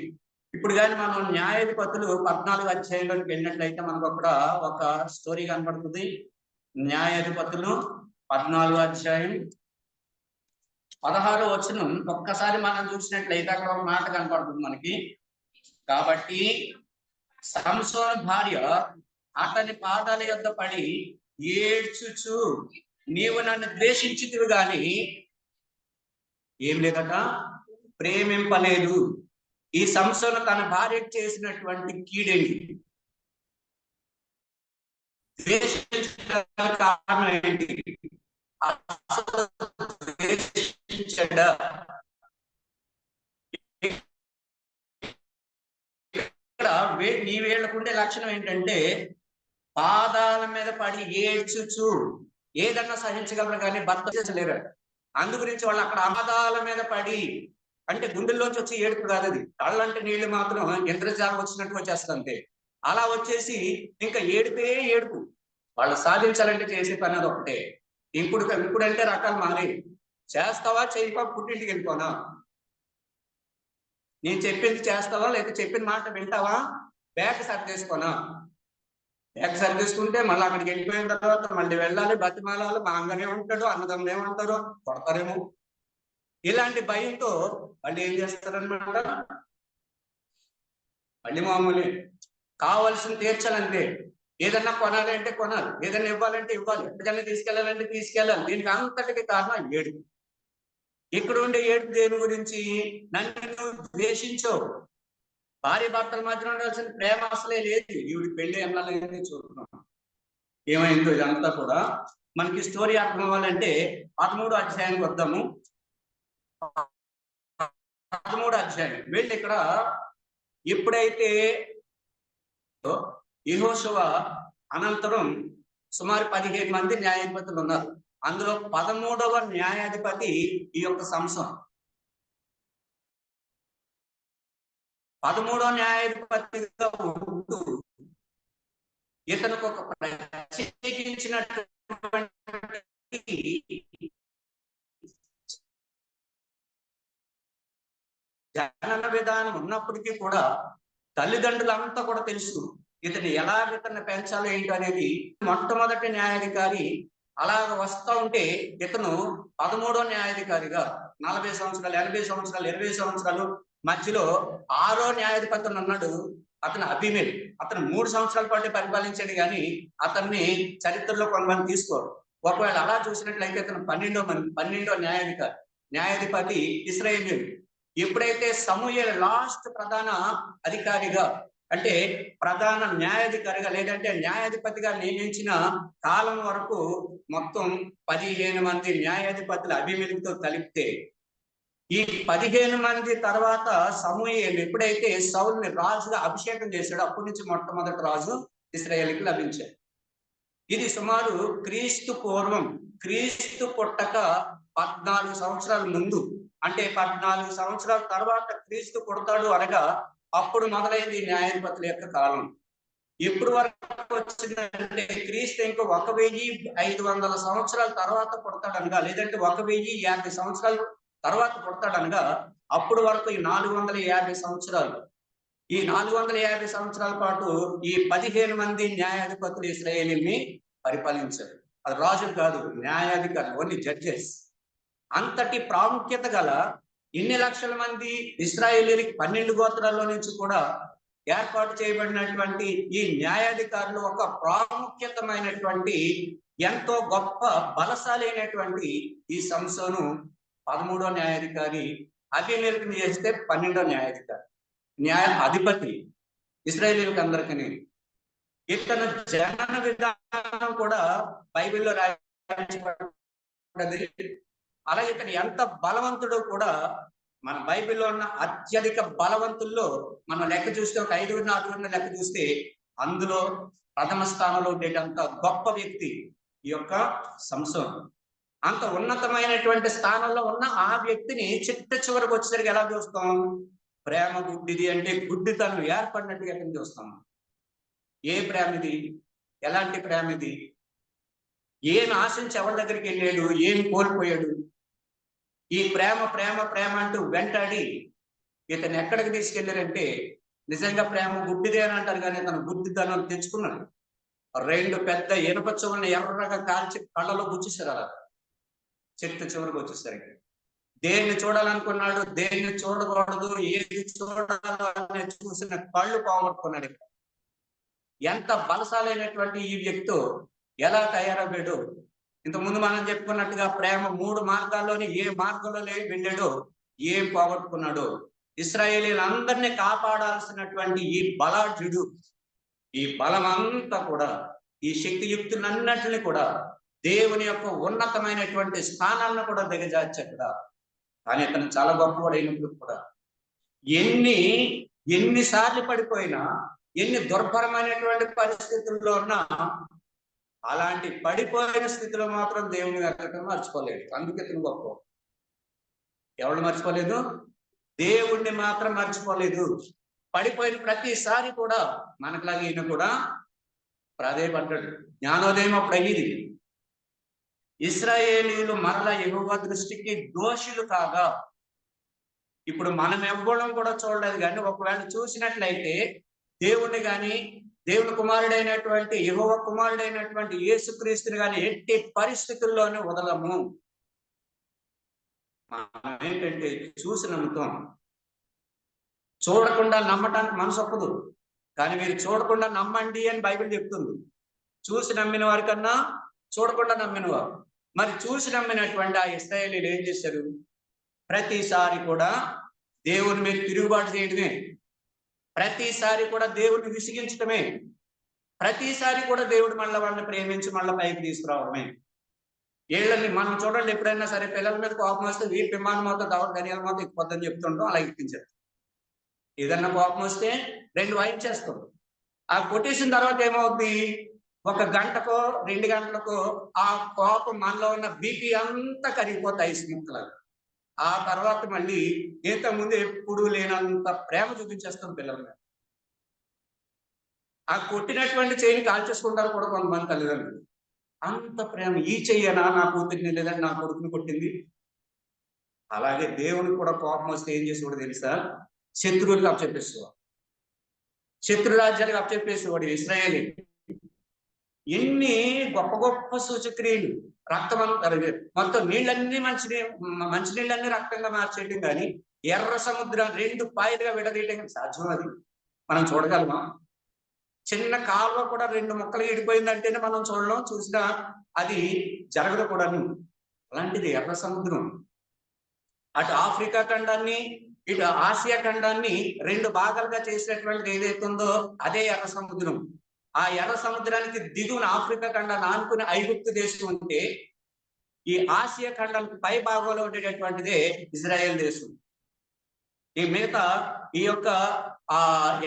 ఇప్పుడు కానీ మనం న్యాయాధిపతులు 14 అధ్యాయంలోకి వెళ్ళినట్లయితే మనకు అక్కడ ఒక స్టోరీ కనపడుతుంది. న్యాయాధిపతులు 14 అధ్యాయం 16 వచనం ఒక్కసారి మనం చూసినట్లయితే అక్కడ ఒక మాట కనపడుతుంది మనకి. కాబట్టి సంసోను భార్య అతని పాదాల యొద్ద పడి ఏడ్చుచు, నీవు నన్ను ద్వేషించితివి గాని ఏం లేదట, ప్రేమింపలేదు. ఈ సంసోను తన భార్యకు చేసినటువంటి కీడేంటి? ద్వేషించడానికి కారణం ఏంటి? ద్వేషించడా? ఇక్కడ ఈ వీళ్ళకుండే లక్షణం ఏంటంటే పాదాల మీద పడి ఏడ్చుచు, ఏదన్నా సహించగలరు కానీ భర్త చేసలేరు. అందు గురించి వాళ్ళు అక్కడ పాదాల మీద పడి, అంటే గుండెల్లోంచి వచ్చి ఏడుపు కాదు అది, కళ్ళంటే నీళ్లు మాత్రం ఇంద్రజాలం వచ్చినట్టు వచ్చేస్తుంటే అలా వచ్చేసి ఇంకా ఏడుపే ఏడుపు. వాళ్ళు సాధించాలంటే చేసే పని అది ఒకటే. ఇప్పుడంటే రకాలు మారి, చేస్తావా చేయవా, పుట్టింటికి వెళ్ళిపోనా, నేను చెప్పింది చేస్తావా, లేకపోతే చెప్పిన మాట వింటావా, బ్యాగ్ సర్దేసుకోనా. బ్యాగ్ సర్దేసుకుంటే మళ్ళీ అక్కడికి వెళ్ళిపోయిన తర్వాత మళ్ళీ వెళ్ళాలి, బతిమాలాలు, మా అంగనే ఉంటాడు, అన్నదమ్ములు ఏమంటారో, కొడతారేమో, ఇలాంటి భయంతో వాళ్ళు ఏం చేస్తారనమాట, మళ్ళీ మామూలే. కావాల్సిన తీర్చాలంటే, ఏదన్నా కొనాలి అంటే కొనాలి, ఏదన్నా ఇవ్వాలంటే ఇవ్వాలి, ఎక్కడికైనా తీసుకెళ్ళాలంటే తీసుకెళ్ళాలి. దీనికి అంతటికి కారణం ఏడుపు. ఇక్కడ ఉండే ఏడుపు దేని గురించి? నన్ను ద్వేషించవు. భార్య భర్తల మధ్యన ఉండాల్సిన ప్రేమ అసలే లేదు. ఈవిడి పెళ్లి ఎన్నాళ్ళైంది చూస్తున్నాం. ఏమైందో ఇదంతా కూడా మనకి స్టోరీ అర్థం అవ్వాలంటే 13 అధ్యాయానికి వద్దాము. 13 అధ్యాయం వీళ్ళు ఇక్కడ ఎప్పుడైతే యెహోషువ అనంతరం సుమారు 15 మంది న్యాయాధిపతులు ఉన్నారు. అందులో 13వ న్యాయాధిపతి ఈ యొక్క సంసోను. 13వ న్యాయాధిపతిగా ఉంటూ ఇతనికి ఒక ప్రత్యేకించినటువంటి జనన విధానం ఉన్నప్పటికీ కూడా తల్లిదండ్రులంతా కూడా తెలుసు ఇతను ఎలా ఇతన్ని పెంచాలో ఏంటి అనేది. మొట్టమొదటి న్యాయాధికారి అలాగ వస్తూ ఉంటే ఇతను 13వ న్యాయాధికారిగా 40 సంవత్సరాలు 80 సంవత్సరాలు 20 సంవత్సరాలు మధ్యలో 6వ న్యాయాధిపతి ఉన్నాడు. అతను అభిమేల్. అతను 3 సంవత్సరాల పాటు పరిపాలించాడు, కానీ అతన్ని చరిత్రలో కొంతమంది తీసుకోరు. ఒకవేళ అలా చూసినట్లయితే ఇతను 12వ న్యాయాధిపతి ఇశ్రాయేలీయుడు. ఎప్పుడైతే సమూయేలు లాస్ట్ ప్రధాన అధికారిగా, అంటే ప్రధాన న్యాయాధికారిగా లేదంటే న్యాయాధిపతిగా నియమించిన కాలం వరకు మొత్తం 15 మంది న్యాయాధిపతులు అభిమేలుతో కలిపితే, ఈ 15 మంది తర్వాత సమూయేలు ఎప్పుడైతే సౌలుని రాజుగా అభిషేకం చేశాడో అప్పటి నుంచి మొట్టమొదటి రాజు ఇశ్రాయేలుకి లభించాడు. ఇది సుమారు క్రీస్తు పూర్వం, క్రీస్తు పుట్టక 14 సంవత్సరాల ముందు, అంటే 14 సంవత్సరాల తర్వాత క్రీస్తు పుడతాడు అనగా అప్పుడు మొదలైంది న్యాయాధిపతుల యొక్క కాలం. ఎప్పుడు వరకు వచ్చిందంటే క్రీస్తు ఇంకో 1500 సంవత్సరాల తర్వాత పుడతాడనగా, లేదంటే 1050 సంవత్సరాల తర్వాత పుడతాడనగా అప్పుడు వరకు ఈ 450 సంవత్సరాలు, ఈ 450 సంవత్సరాల పాటు ఈ 15 మంది న్యాయాధిపతులు ఇశ్రాయేలుని పరిపాలించారు. అది రాజులు కాదు, న్యాయాధికారులు, ఓన్లీ జడ్జెస్. అంతటి ప్రాముఖ్యత గల ఇన్ని లక్షల మంది ఇశ్రాయేలీయులకి 12 గోత్రాల్లో నుంచి కూడా ఏర్పాటు చేయబడినటువంటి ఈ న్యాయాధికారులు ఒక ప్రాముఖ్యతమైనటువంటి ఎంతో గొప్ప బలశాలి అయినటువంటి ఈ సంసోను 13వ న్యాయాధికారి, అభిమేలుకుని చేస్తే 12వ న్యాయాధికారి, అధిపతి ఇశ్రాయేలీయులకు అందరికీ. ఇతను జనన విధానం కూడా బైబిల్లో రాయబడింది. అలాగే ఇతను ఎంత బలవంతుడో కూడా మన బైబిల్లో ఉన్న అత్యధిక బలవంతుల్లో మనం లెక్క చూస్తే ఒక 5 4 లెక్క చూస్తే అందులో ప్రథమ స్థానంలో ఉండేటంత గొప్ప వ్యక్తి ఈ యొక్క సంసోను. అంత ఉన్నతమైనటువంటి స్థానంలో ఉన్న ఆ వ్యక్తిని చిట్ట చివరికి వచ్చేసరికి ఎలా చూస్తాం? ప్రేమ గుడ్డిది, అంటే గుడ్డితనం ఏర్పడినట్టుగా ఎక్కడ చూస్తాం. ఏ ప్రేమ ఇది? ఎలాంటి ప్రేమ ఇది? ఏం ఆశించి ఎవరి దగ్గరికి వెళ్ళాడు? ఏం కోల్పోయాడు? ఈ ప్రేమ ప్రేమ ప్రేమ అంటూ వెంటాడి ఇతను ఎక్కడికి తీసుకెళ్లారంటే, నిజంగా ప్రేమ గుడ్డిదే అని అంటారు, కానీ తన గుడ్డితనం తెచ్చుకున్నాడు. 2 పెద్ద ఇనుప చెవులను ఎర్రగా కాల్చి కళ్ళలో గుచ్చేశారు. అలా చెట్టు చివరికి వచ్చేసరికి దేన్ని చూడాలనుకున్నాడు, దేన్ని చూడకూడదు, ఏది చూడాలో అనేది చూసిన కళ్ళు పోగొట్టుకున్నాడు. ఎంత బలశాలైనటువంటి ఈ వ్యక్తి ఎలా తయారయ్యాడు? ఇంతకుముందు మనం చెప్పుకున్నట్టుగా ప్రేమ 3 మార్గాల్లోని ఏ మార్గంలో వెళ్ళాడో, ఏం పోగొట్టుకున్నాడో. ఇశ్రాయేలీలందరినీ కాపాడాల్సినటువంటి ఈ బలాఢ్యుడు, ఈ బలమంతా కూడా, ఈ శక్తియుక్తులన్నింటినీ కూడా దేవుని యొక్క ఉన్నతమైనటువంటి స్థానాలను కూడా దిగజార్చాడు. కానీ అతను చాలా గొప్పవాడు అయినప్పుడు కూడా ఎన్నిసార్లు పడిపోయినా, ఎన్ని దుర్భరమైనటువంటి పరిస్థితుల్లో ఉన్నా, అలాంటి పడిపోయిన స్థితిలో మాత్రం దేవుని వెతకడం మర్చిపోలేడు. అందుకే ఇతను గొప్ప. ఎవరు మర్చిపోలేదు? దేవుణ్ణి మాత్రం మర్చిపోలేదు. పడిపోయిన ప్రతిసారి కూడా మనకులాగా ఈయన కూడా ప్రాధేయపడ్డాడు. జ్ఞానోదయం అప్పుడు అయ్యింది. ఇశ్రాయేలీయులు మరలా యెహోవా దృష్టికి దోషులు కాగా, ఇప్పుడు మనం ఎవ్వడం కూడా చూడలేదు, కానీ ఒకవేళ చూసినట్లయితే దేవుణ్ణి కానీ, దేవుని కుమారుడైనటువంటి యెహోవా కుమారుడైనటువంటి యేసుక్రీస్తుని కానీ ఎట్టి పరిస్థితుల్లోనే వదలము. ఏంటంటే చూసి నమ్ముతాం. చూడకుండా నమ్మటానికి మనసు ఒప్పదు, కానీ మీరు చూడకుండా నమ్మండి అని బైబిల్ చెప్తుంది. చూసి నమ్మిన వారి కన్నా చూడకుండా నమ్మిన వారు. మరి చూసి నమ్మినటువంటి ఆ ఇశ్రాయేలీయులు ఏం చేశారు? ప్రతిసారి కూడా దేవుని మీద తిరుగుబాటు చేయడమే, ప్రతిసారి కూడా దేవుడిని విసిగించడమే, ప్రతిసారి కూడా దేవుడు మళ్ళీ వాళ్ళని ప్రేమించి మళ్ళీ పైకి తీసుకురావడమే. వీళ్ళని మనం చూడండి, ఎప్పుడైనా సరే పిల్లల మీద కోపం వస్తే వీరి విమానం మొత్తం దవడ ధనియాల మొత్తం ఎక్కిపోద్దని చెప్తుంటాం, అలా ఎక్కించారు. ఏదన్నా కోపం వస్తే 2 వాయించేస్తాం. ఆ కొట్టేసిన తర్వాత ఏమవుద్ది? 1 గంటకో 2 గంటలకో ఆ కోపం మనలో ఉన్న బీపీ అంతా కరిగిపోతాయి స్మిత్తులాగా. ఆ తర్వాత మళ్ళీ ఇంతకుముందు ఎప్పుడు లేనంత ప్రేమ చూపించేస్తాం పిల్లల మీద. ఆ కొట్టినటువంటి చేయిని కాల్చేసుకుంటారు కూడా కొంతమంది తల్లిదండ్రులు. అంత ప్రేమ. ఈ చెయ్యనా నా కూతురిని లేదంటే నా కొడుకుని కొట్టింది. అలాగే దేవునికి కూడా కోపం వస్తే ఏం చేసేవాడు తెలుసా? శత్రువులకు అప్పచెప్పేసేవాడు. శత్రు రాజ్యాలకు అప్పచెప్పేసేవాడు ఇశ్రాయేలు. ఎన్ని గొప్ప గొప్ప సూచక్రియలు. రక్తం మొత్తం నీళ్ళన్నీ మంచినీళ్ళన్నీ రక్తంగా మార్చేయడం కానీ, ఎర్ర సముద్రం 2 పాయలుగా విడదీయడం సాధ్యం అది? మనం చూడగలమా? చిన్న కాలువ కూడా 2 ముక్కలు విడిపోయిందంటేనే మనం చూడడం, చూసినా అది జరగదు కూడాను. అలాంటిది ఎర్ర సముద్రం. అటు ఆఫ్రికా ఖండాన్ని, ఇటు ఆసియా ఖండాన్ని 2 భాగాలుగా చేసినటువంటిది ఏదైతే ఉందో అదే ఎర్ర సముద్రం. ఆ ఎర్ర సముద్రానికి దిగువన ఆఫ్రికా ఖండాన్ని ఆనుకుని ఐగుప్తు దేశం ఉంటే, ఈ ఆసియా ఖండానికి పై భాగంలో ఉండేటటువంటిదే ఇజ్రాయెల్ దేశం. ఈ మిగతా ఈ యొక్క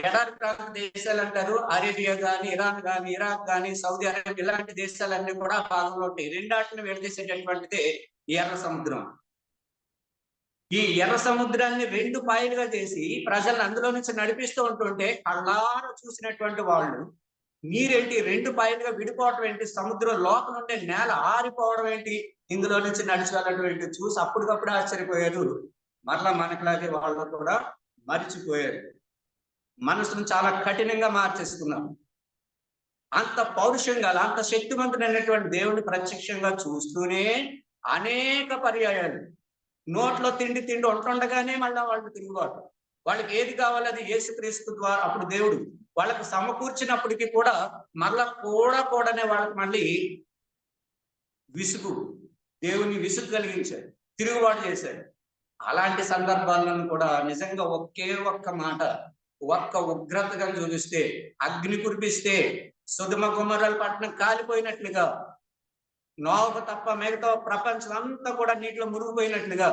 ఎడారి ప్రాంత దేశాలు అంటారు, అరేబియా గాని, ఇరాన్ గాని, ఇరాక్ గాని, సౌదీ అరేబియా, ఇలాంటి దేశాలన్నీ కూడా ఆ భాగంలో ఉంటాయి. రెండాటిని విడదీసేటటువంటిదే ఈ ఎర్ర సముద్రం. ఈ ఎర్ర సముద్రాన్ని 2 పాయలుగా చేసి ప్రజలను అందులో నుంచి నడిపిస్తూ ఉంటుంటే కళ్ళారా చూసినటువంటి వాళ్ళు, నీరేంటి 2 పాయలుగా విడిపోవడం ఏంటి, సముద్రం లోపల ఉండే నేల ఆరిపోవడం ఏంటి, ఇందులో నుంచి నడిచి వెళ్ళడం ఏంటి చూసి అప్పటికప్పుడు ఆశ్చర్యపోయారు. మరలా మనకులాగే వాళ్ళు కూడా మరిచిపోయారు. మనసును చాలా కఠినంగా మార్చేసుకున్నాం. అంత పౌరుషంగా, అంత శక్తివంతుడైనటువంటి దేవుని ప్రత్యక్షంగా చూస్తూనే అనేక పర్యాయాలు నోట్లో తిండి ఉంటుండగానే మళ్ళా వాళ్ళు తిరుగుబాటు. వాళ్ళకి ఏది కావాలి అది యేసుక్రీస్తు ద్వారా అప్పుడు దేవుడు వాళ్ళకి సమకూర్చినప్పటికీ కూడా మరలా కూడనే వాళ్ళకి మళ్ళీ విసుగు, దేవుని విసుగు కలిగించాడు, తిరుగుబాటు చేశాడు. అలాంటి సందర్భాలను కూడా నిజంగా ఒకే ఒక్క మాట, ఒక్క ఉగ్రతగా చూపిస్తే, అగ్ని కురిపిస్తే సొదొమ గొమొర్రా పట్టణం కాలిపోయినట్లుగా, నోవహు తప్ప మిగతా ప్రపంచం అంతా కూడా నీటిలో మునిగిపోయినట్లుగా,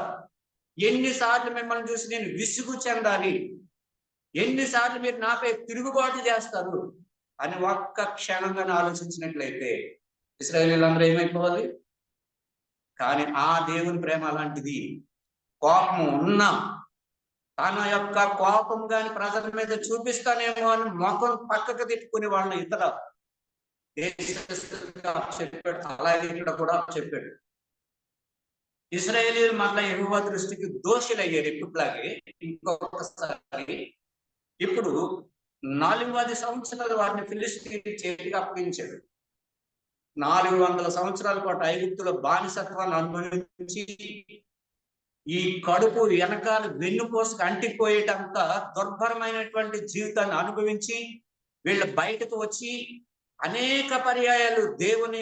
ఎన్నిసార్లు మిమ్మల్ని చూసి నేను విసుగు చెందాలి, ఎన్నిసార్లు మీరు నాపై తిరుగుబాటు చేస్తారు అని ఒక్క క్షణంగా ఆలోచించినట్లయితే ఇశ్రాయేలీయులందరూ ఏమైపోవాలి? కానీ ఆ దేవుని ప్రేమ అలాంటిది. కోపం ఉన్నా తన యొక్క కోపం గాని ప్రజల మీద చూపిస్తానేమో అని ముఖం పక్కకు తిప్పుకునే వాళ్ళని ఇతర చెప్పాడు. అలాగే ఇక్కడ కూడా చెప్పాడు. ఇశ్రాయేలీయులు మరలా యెహోవా దృష్టికి దోషులయ్యారు ఎప్పుడులాగే. ఇంకొకసారి ఇప్పుడు 400 సంవత్సరాలు వారిని ఫిలిష్తీయుల చేతికి అప్పగించాడు. 400 సంవత్సరాల పాటు ఐగుప్తులో బానిసత్వాన్ని అనుభవించి, ఈ కడుపు వెనకాల వెన్నుపోసుకు అంటిపోయేటంత దుర్భరమైనటువంటి జీవితాన్ని అనుభవించి వీళ్ళు బయటకు వచ్చి అనేక పర్యాయాలు దేవుని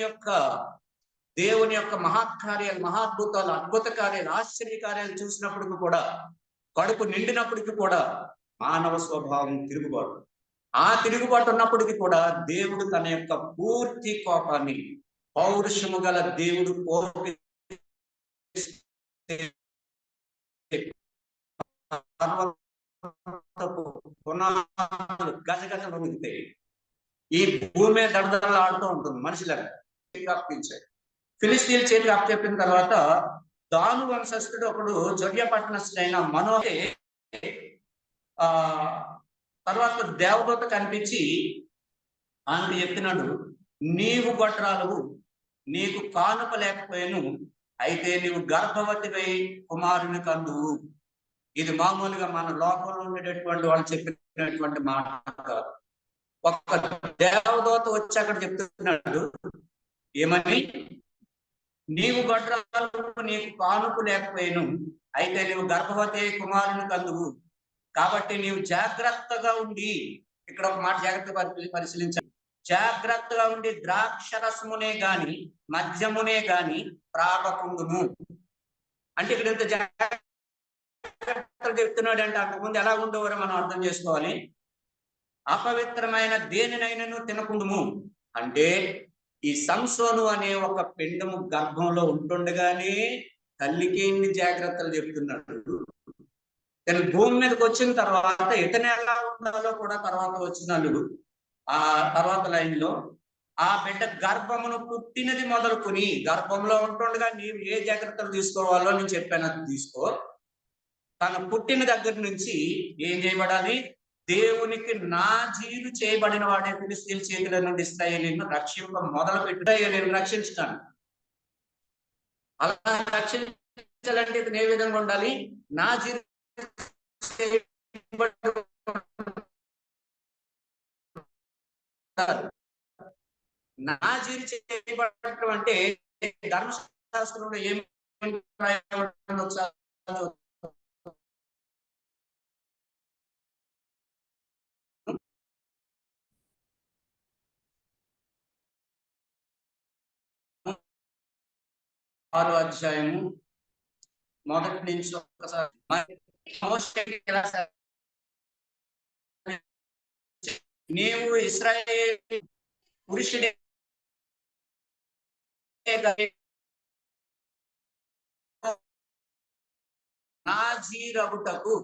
యొక్క మహాకార్యాలు, మహాద్భుతాలు, అద్భుత కార్యాలు, ఆశ్చర్య కార్యాలు చూసినప్పటికీ కూడా, కడుపు నిండినప్పటికీ కూడా మానవ స్వభావం తిరుగుబాటు. ఆ తిరుగుబాటు ఉన్నప్పటికీ కూడా దేవుడు తన యొక్క పూర్తి కోపాన్ని, పౌరుషము గల దేవుడు గజగజ వణుకుతాయి. ఈ భూమి దడదడలాడుతూ ఉంటుంది మనుషులకు అప్పగించాడు. ఫిలిష్తీయుల చేతికి అప్పచెప్పిన తర్వాత దాను వంశస్థుడు ఒకడు జొర్యా పట్టణస్థుడైన మనోహే తర్వాత దేవదూత కనిపించి ఆయనకు చెప్తున్నాడు, నీవు గొడ్రాలువు, నీకు కానుక లేకపోయాను, అయితే నీవు గర్భవతివై కుమారుని కందువు. ఇది మామూలుగా మన లోకంలో ఉండేటటువంటి వాళ్ళు చెప్పినటువంటి మాట. ఒక దేవదూత వచ్చి అక్కడ చెప్తున్నాడు ఏమని, నీవు గొడ్రాలు, నీకు కానుక లేకపోయాను, అయితే నీవు గర్భవతి కుమారుని కందువు, కాబట్టి నీవు జాగ్రత్తగా ఉండి, ఇక్కడ ఒక మాట జాగ్రత్తగా పరిశీలించాలి, జాగ్రత్తగా ఉండి ద్రాక్ష రసమునే గాని మద్యమునే గాని త్రాగకుండును. అంటే ఇక్కడ ఎంత జాగ్రత్తలు చెప్తున్నాడు అంటే అంతకుముందు ఎలా ఉండేవారో మనం అర్థం చేసుకోవాలి. అపవిత్రమైన దేనినైనను తినకుండుము అంటే ఈ సంసోను అనే ఒక పిండము గర్భంలో ఉంటుండగానే తల్లికి ఎన్ని జాగ్రత్తలు చెప్తున్నాడు. తను భూమి మీదకి వచ్చిన తర్వాత ఇతను ఎలా ఉండాలో కూడా తర్వాత వచ్చినాడు. ఆ తర్వాత లైన్ లో ఆ బిడ్డ గర్భమును పుట్టినది మొదలుకొని, గర్భంలో ఉంటుండగా నీవు ఏ జాగ్రత్తలు తీసుకోవాలో నేను చెప్పాను, అది తీసుకో. తను పుట్టిన దగ్గర నుంచి ఏం చేయబడాలి? దేవునికి నాజీరు చేయబడిన వాడే ఫిలిష్తీయుల చేతుల నుండి ఇశ్రాయేలీయులను రక్షింప మొదలు పెట్టి ఇశ్రాయేలీయులను రక్షించుతాను. అలా రక్షించాలంటే ఇతను ఏ విధంగా ఉండాలి? నాజీరు నాజీరు చేయబడటం అంటే ధర్మశాస్త్రంలో ఏమి ఆరో అధ్యాయము మొదటి నుంచి ఒక్కసారి నీవు ఇశ్రాయేలు పురుషుడే నాజీరగుటకు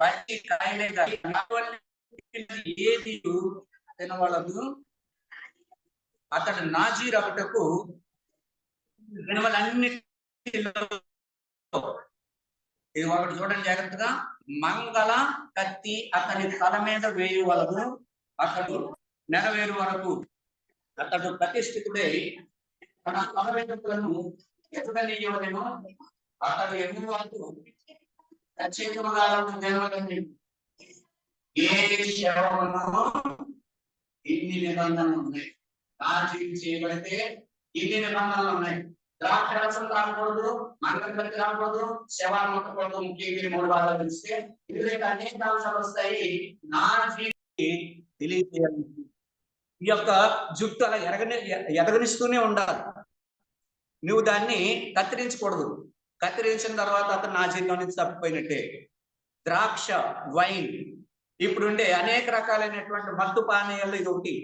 పచ్చి కాయలే ఏది తినవలదు. అతడు నాజీర్ అగుటకు దినములన్నిటిలో ఇది ఒకటి చూడండి జాగ్రత్తగా. మంగళ కత్తి అతని తల మీద వేయవలదు. అతడు నెరవేరు వరకు అతడు ప్రతిష్ఠితుడై తన తల వెంట్రుకలను ఎదుగనీయవలెను. అతడు ఎన్ని వరకు ఖచ్చితంగా ఏ శవమును ఇన్ని నిబంధనలు ఉన్నాయి. నాజీరు చేయబడితే ఇన్ని నిబంధనలు ఉన్నాయి. ద్రాక్షరసం రాకూడదు, మంగళకత్తి రాకూడదు, శవాలు ముట్టకూడదు. ముఖ్యంగా 3 భాగాలు తెలిస్తే ఇది అనేక అంశాలు వస్తాయి. నాజీరుకి తెలియజేయాలి. ఈ యొక్క జుట్టు అలా ఎదగనిస్తూనే ఉండాలి. నువ్వు దాన్ని కత్తిరించకూడదు. కత్తిరించిన తర్వాత అతను నాజీరులో నుంచి తప్పిపోయినట్టే. ద్రాక్ష, వైన్, ఇప్పుడుండే అనేక రకాలైనటువంటి మత్తు పానీయాలు ఇది ఒకటి.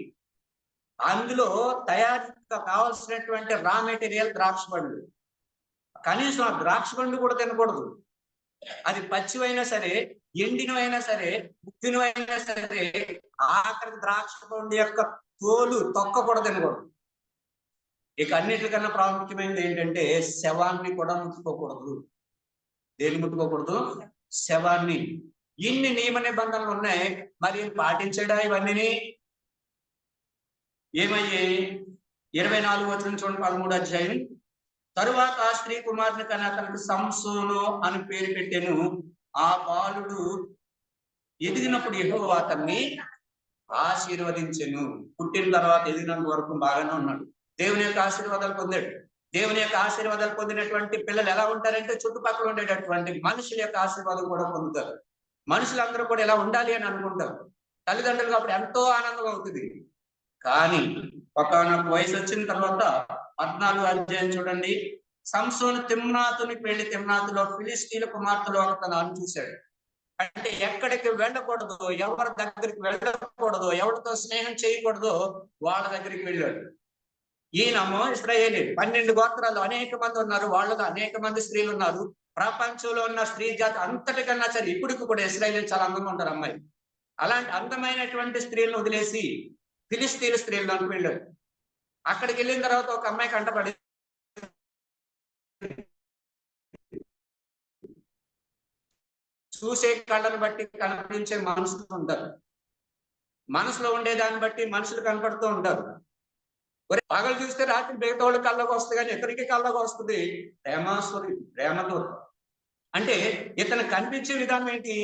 అందులో తయారు కావాల్సినటువంటి రా మెటీరియల్ ద్రాక్ష పండు. కనీసం ఆ ద్రాక్ష పండు కూడా తినకూడదు. అది పచ్చివైనా సరే, ఎండినవైనా సరే, ముక్కినవైనా సరే, ఆఖరికి ద్రాక్ష పండు యొక్క తోలు తొక్క కూడా తినకూడదు. ఇక అన్నిటికన్నా ప్రాముఖ్యమైనది ఏంటంటే శవాన్ని కూడా ముట్టుకోకూడదు. దేన్ని ముట్టుకోకూడదు? శవాన్ని. ఇన్ని నియమ నిబంధనలు ఉన్నాయి. మరి పాటించడా ఇవన్నీ? ఏమయ్యాయి? 24 వచనం చూడండి, 13వ అధ్యాయం. తరువాత ఆ స్త్రీ కుమారుని కన్నా అతనికి సంసోను అని పేరు పెట్టెను. ఆ బాలుడు ఎదిగినప్పుడు యెహోవా అతన్ని ఆశీర్వదించెను. పుట్టిన తర్వాత ఎదిగినంత వరకు బాగానే ఉన్నాడు. దేవుని యొక్క ఆశీర్వాదాలు పొందాడు. దేవుని యొక్క ఆశీర్వాదాలు పొందినటువంటి పిల్లలు ఎలా ఉంటారంటే చుట్టుపక్కల ఉండేటటువంటి మనుషుల యొక్క ఆశీర్వాదం కూడా పొందుతారు. మనుషులందరూ కూడా ఎలా ఉండాలి అని అనుకుంటారు. తల్లిదండ్రులకు అప్పుడు ఎంతో ఆనందం అవుతుంది. కానీ ఒకానొక వయసు వచ్చిన తర్వాత 14వ అధ్యాయం చూడండి. సంసోను తిమ్నాతుని పెళ్లి తిమ్నాతులో ఫిలిష్తీయుల కుమార్తెలో తను చూశాడు. అంటే ఎక్కడికి వెళ్ళకూడదు, ఎవరి దగ్గరికి వెళ్ళకూడదు, ఎవరితో స్నేహం చేయకూడదో వాళ్ళ దగ్గరికి వెళ్ళాడు. ఈయనమో ఇశ్రాయేలీ. 12 గోత్రాలు అనేక మంది ఉన్నారు. వాళ్ళలో అనేక మంది స్త్రీలు ఉన్నారు. ప్రపంచంలో ఉన్న స్త్రీ జాతి అంతటికన్నా సరే ఇప్పటికి కూడా ఇశ్రాయేలీలు చాలా అందంగా ఉంటారు అమ్మాయి. అలాంటి అందమైనటువంటి స్త్రీలను వదిలేసి ఫిలిష్తీయుల స్త్రీలను వెళ్ళాడు. అక్కడికి వెళ్ళిన తర్వాత ఒక అమ్మాయి కంటపడి చూసే కళ్ళను బట్టి కనిపించే మనుషులు ఉంటారు. మనసులో ఉండే దాన్ని బట్టి మనుషులు కనపడుతూ ఉంటారు. పగలు చూస్తే రాత్రి మిగతా వాళ్ళ కళ్ళకు వస్తుంది, కానీ ఇతనికి కళ్ళకు వస్తుంది ప్రేమాస్వరి, ప్రేమతో. అంటే ఇతను కనిపించే విధానం ఏంటి?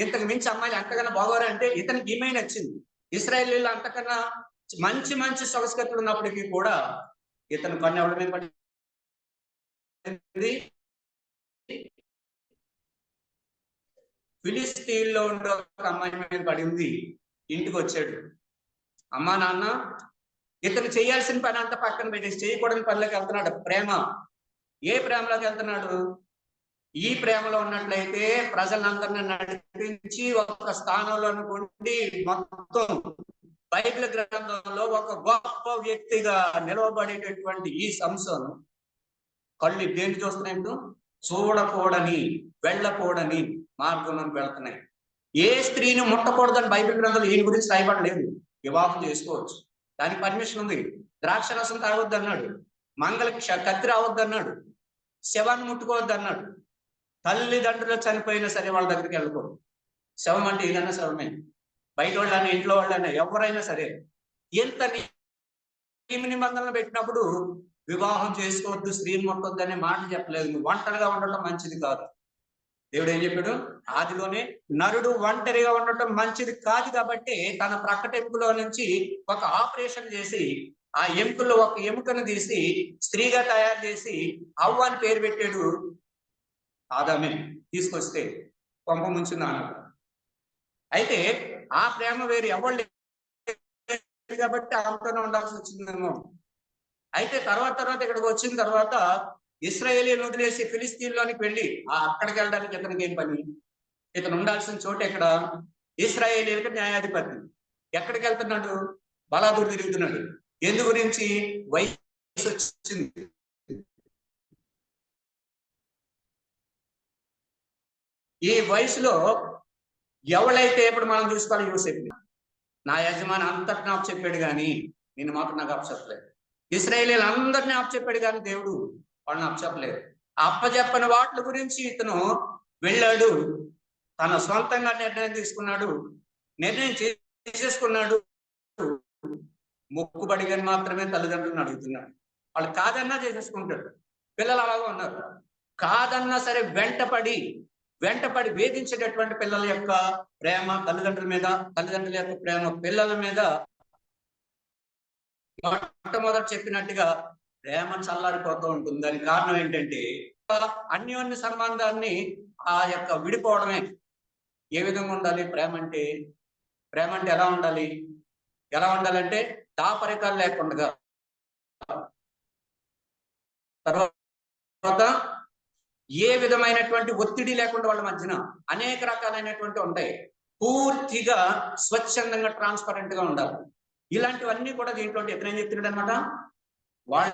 ఇంతకు మించి అమ్మాయిలు అంతకన్నా బాగోరు అంటే ఇతనికి ఈమె నచ్చింది. ఇశ్రాయేలీలు అంతకన్నా మంచి మంచి సొగసుకత్తులు ఉన్నప్పటికీ కూడా ఇతను కన్ను ఎవరి మీద పడింది? ఫిలిస్తీన్లో ఉండే ఒక అమ్మాయి మీద పడింది. ఇంటికి వచ్చాడు. అమ్మా నాన్న ఇతను చేయాల్సిన పని అంతా పక్కన పెట్టేసి చేయకూడని పనిలోకి వెళ్తున్నాడు. ప్రేమ. ఏ ప్రేమలోకి వెళ్తున్నాడు? ఈ ప్రేమలో ఉన్నట్లయితే ప్రజలందరినీ నడిపించి ఒక స్థానంలో ఉండి మొత్తం బైబిల్ గ్రంథంలో ఒక గొప్ప వ్యక్తిగా నిలవబడేటటువంటి ఈ సంసోను కళ్ళు దేన్ని చూస్తున్నాయి? చూడకూడని, వెళ్ళకూడని మార్గంలో వెళ్తున్నాయి. ఏ స్త్రీని ముట్టకూడదని బైబిల్ గ్రంథంలో ఈయన గురించి రాయబడలేదు. వివాహం చేసుకోవచ్చు, దానికి పర్మిషన్ ఉంది. ద్రాక్ష రసం తాగొద్దు అన్నాడు, మంగళ కత్తి రావద్దు అన్నాడు, శవాన్ని ముట్టుకోవద్దు అన్నాడు. తల్లిదండ్రులు చనిపోయినా సరే వాళ్ళ దగ్గరికి వెళ్ళకూడదు. శవం అంటే ఏదైనా శవమే, బయట వాళ్ళని ఇంట్లో వాళ్ళని ఎవరైనా సరే. ఎంత నిబంధనలు పెట్టినప్పుడు వివాహం చేసుకోవద్దు, స్త్రీని ముట్టొద్దు అనే మాట చెప్పలేదు. నువ్వు ఒంటరిగా ఉండటం మంచిది కాదు. దేవుడు ఏం చెప్పాడు? ఆదిలోనే నరుడు ఒంటరిగా ఉండటం మంచిది కాదు కాబట్టి తన ప్రక్కట ఎముకలో నుంచి ఒక ఆపరేషన్ చేసి ఆ ఎముకల్లో ఒక ఎముకను తీసి స్త్రీగా తయారు చేసి అవ్వ అని పేరు పెట్టాడు. ఆదామే తీసుకొస్తే కొంప ముంచింది అన్నాడు. అయితే ఆ ప్రేమ వేరు ఎవరు కాబట్టి ఆమెతోనే ఉండాల్సి వచ్చిందేమో. అయితే తర్వాత ఇక్కడికి వచ్చిన తర్వాత ఇశ్రాయేలీని వదిలేసి ఫిలిస్తీన్లోనికి వెళ్ళి అక్కడికి వెళ్ళడానికి ఇతనికి ఏం పని? ఇతను ఉండాల్సిన చోటు ఎక్కడ? ఇశ్రాయేలీలకు న్యాయాధిపతి. ఎక్కడికి వెళ్తున్నాడు? బలాదూరు తిరుగుతున్నాడు. ఎందు గురించి? వయసు వచ్చింది. ఈ వయసులో ఎవరైతే ఇప్పుడు మనం చూసుకోవాలి, యోసేపు నా యజమాని అంతటిని ఆపు చెప్పాడు కానీ నేను మాత్రం నాకు అప్పచెప్పలేదు. ఇశ్రాయేలీలు అందరినీ అప్పచెప్పాడు కానీ దేవుడు వాళ్ళని అప్పచెప్పలేదు. అప్పచెప్పని వాటి గురించి ఇతను వెళ్ళాడు, తన సొంతంగా నిర్ణయం తీసుకున్నాడు, నిర్ణయం చేసేసుకున్నాడు. మొక్కుబడిగా మాత్రమే తల్లిదండ్రులను అడుగుతున్నాడు. వాళ్ళు కాదన్నా చేసేసుకుంటాడు. పిల్లలు అలాగే ఉన్నారు. కాదన్నా సరే వెంటపడి వేధించేటటువంటి పిల్లల యొక్క ప్రేమ తల్లిదండ్రుల మీద, తల్లిదండ్రుల యొక్క ప్రేమ పిల్లల మీద. మొట్టమొదటి చెప్పినట్టుగా ప్రేమ చల్లారిపోతూ ఉంటుంది. దానికి కారణం ఏంటంటే అన్యోన్య సంబంధాన్ని ఆ యొక్క విడిపోవడమే. ఏ విధంగా ఉండాలి ప్రేమ అంటే? ఎలా ఉండాలి? అంటే దాపరికాలు లేకుండా, తర్వాత ఏ విధమైనటువంటి ఒత్తిడి లేకుండా వాళ్ళ మధ్యన అనేక రకాలైనటువంటి ఉంటాయి. పూర్తిగా స్వచ్ఛందంగా ట్రాన్స్పరెంట్ గా ఉండాలి. ఇలాంటివన్నీ కూడా దీంట్లో ఎక్కడ ఏం చెప్తున్నాడు అనమాట? వాళ్ళ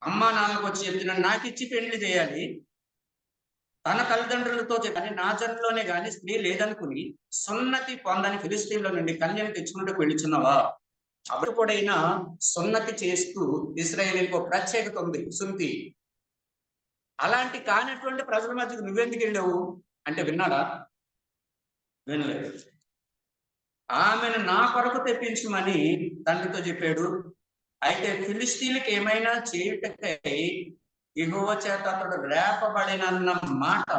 అమ్మా నాన్నకు వచ్చి చెప్తున్నాడు, నాకు ఇచ్చి పెళ్లి చేయాలి. తన తల్లిదండ్రులతో చెప్పని నా జన్మలోనే గాని స్త్రీ లేదనుకుని సున్నతి పొందని ఫిలిస్తీన్లో నుండి కన్యను తెచ్చుకుంటూ వెళ్ళిచున్నావా? అప్పుడు కూడా సున్నతి చేస్తూ ఇశ్రాయేలీలకు ప్రత్యేకత ఉంది, సున్నతి. అలాంటి కానటువంటి ప్రజల మధ్యకు నువ్వెందుకు వెళ్ళావు అంటే విన్నాడా? వినలేదు. ఆమెను నా కొరకు తెప్పించమని తండ్రితో చెప్పాడు. అయితే ఫిలిస్తీన్లకు ఏమైనా చేయుటకై యెహోవా చేత అతడు రేపబడినన్న మాట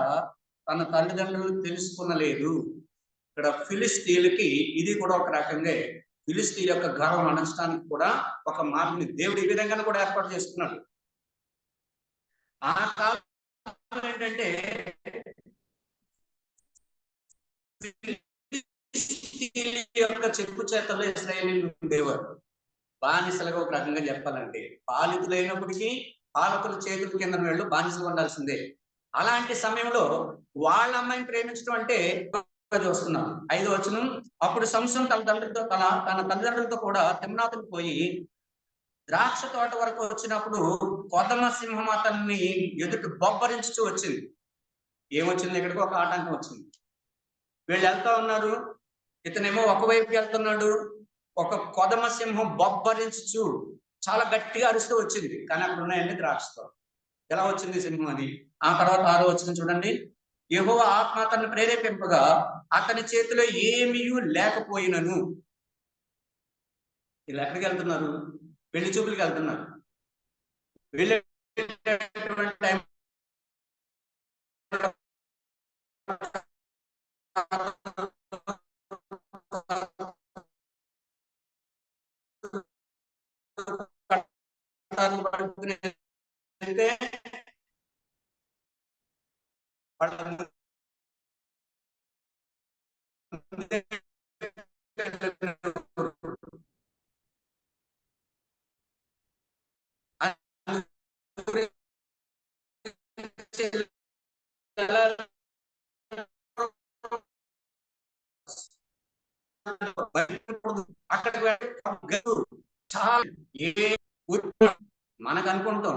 తన తల్లిదండ్రులు తెలుసుకునలేదు. ఇక్కడ ఫిలిస్తీన్లకి ఇది కూడా ఒక రకంగా ఫిలిస్తీన్ యొక్క గర్వం అణచడానికి కూడా ఒక మార్గం దేవుడు ఈ విధంగా కూడా ఏర్పాటు చేసుకున్నాడు. ఆ కాలం ఏంటంటే యొక్క చెప్పు చేతలో ఇశ్రాయేలీలు ఉండేవారు. బానిసలుగా ఒక రకంగా చెప్పాలంటే పాలితులైనప్పటికీ పాలకుల చేతుల కింద వీళ్ళు బానిసలు ఉండాల్సిందే. అలాంటి సమయంలో వాళ్ళ అమ్మాయిని ప్రేమించడం అంటే చూస్తున్నాం. 5వ వచనం, అప్పుడు సంసోను తన తల్లిదండ్రులతో కూడా తిమ్నాతుకు పోయి ద్రాక్ష తోట వరకు వచ్చినప్పుడు కొదమ సింహం అతన్ని ఎదుట బొబ్బరించుతూ వచ్చింది. ఏమొచ్చింది? ఇక్కడికి ఒక ఆటంకం వచ్చింది. వీళ్ళు వెళ్తా ఉన్నారు, ఇతనేమో ఒకవైపుకి వెళ్తున్నాడు. ఒక కొదమ సింహం బొబ్బరించు చాలా గట్టిగా అరుస్తూ వచ్చింది. కానీ అక్కడ ఉన్నాయండి ద్రాక్షతో. ఎలా వచ్చింది సింహం అది? ఆ తర్వాత 6వ వచనం చూడండి, యెహోవా ఆత్మ అతన్ని ప్రేరేపింపగా అతని చేతిలో ఏమీ లేకపోయినను. వీళ్ళు ఎక్కడికి వెళ్తున్నారు? పెళ్లి చూపులకి వెళ్తున్నారు. వెళ్ళేటటువంటి టైం అక్కడ చాలా మనకు అనుకుంటాం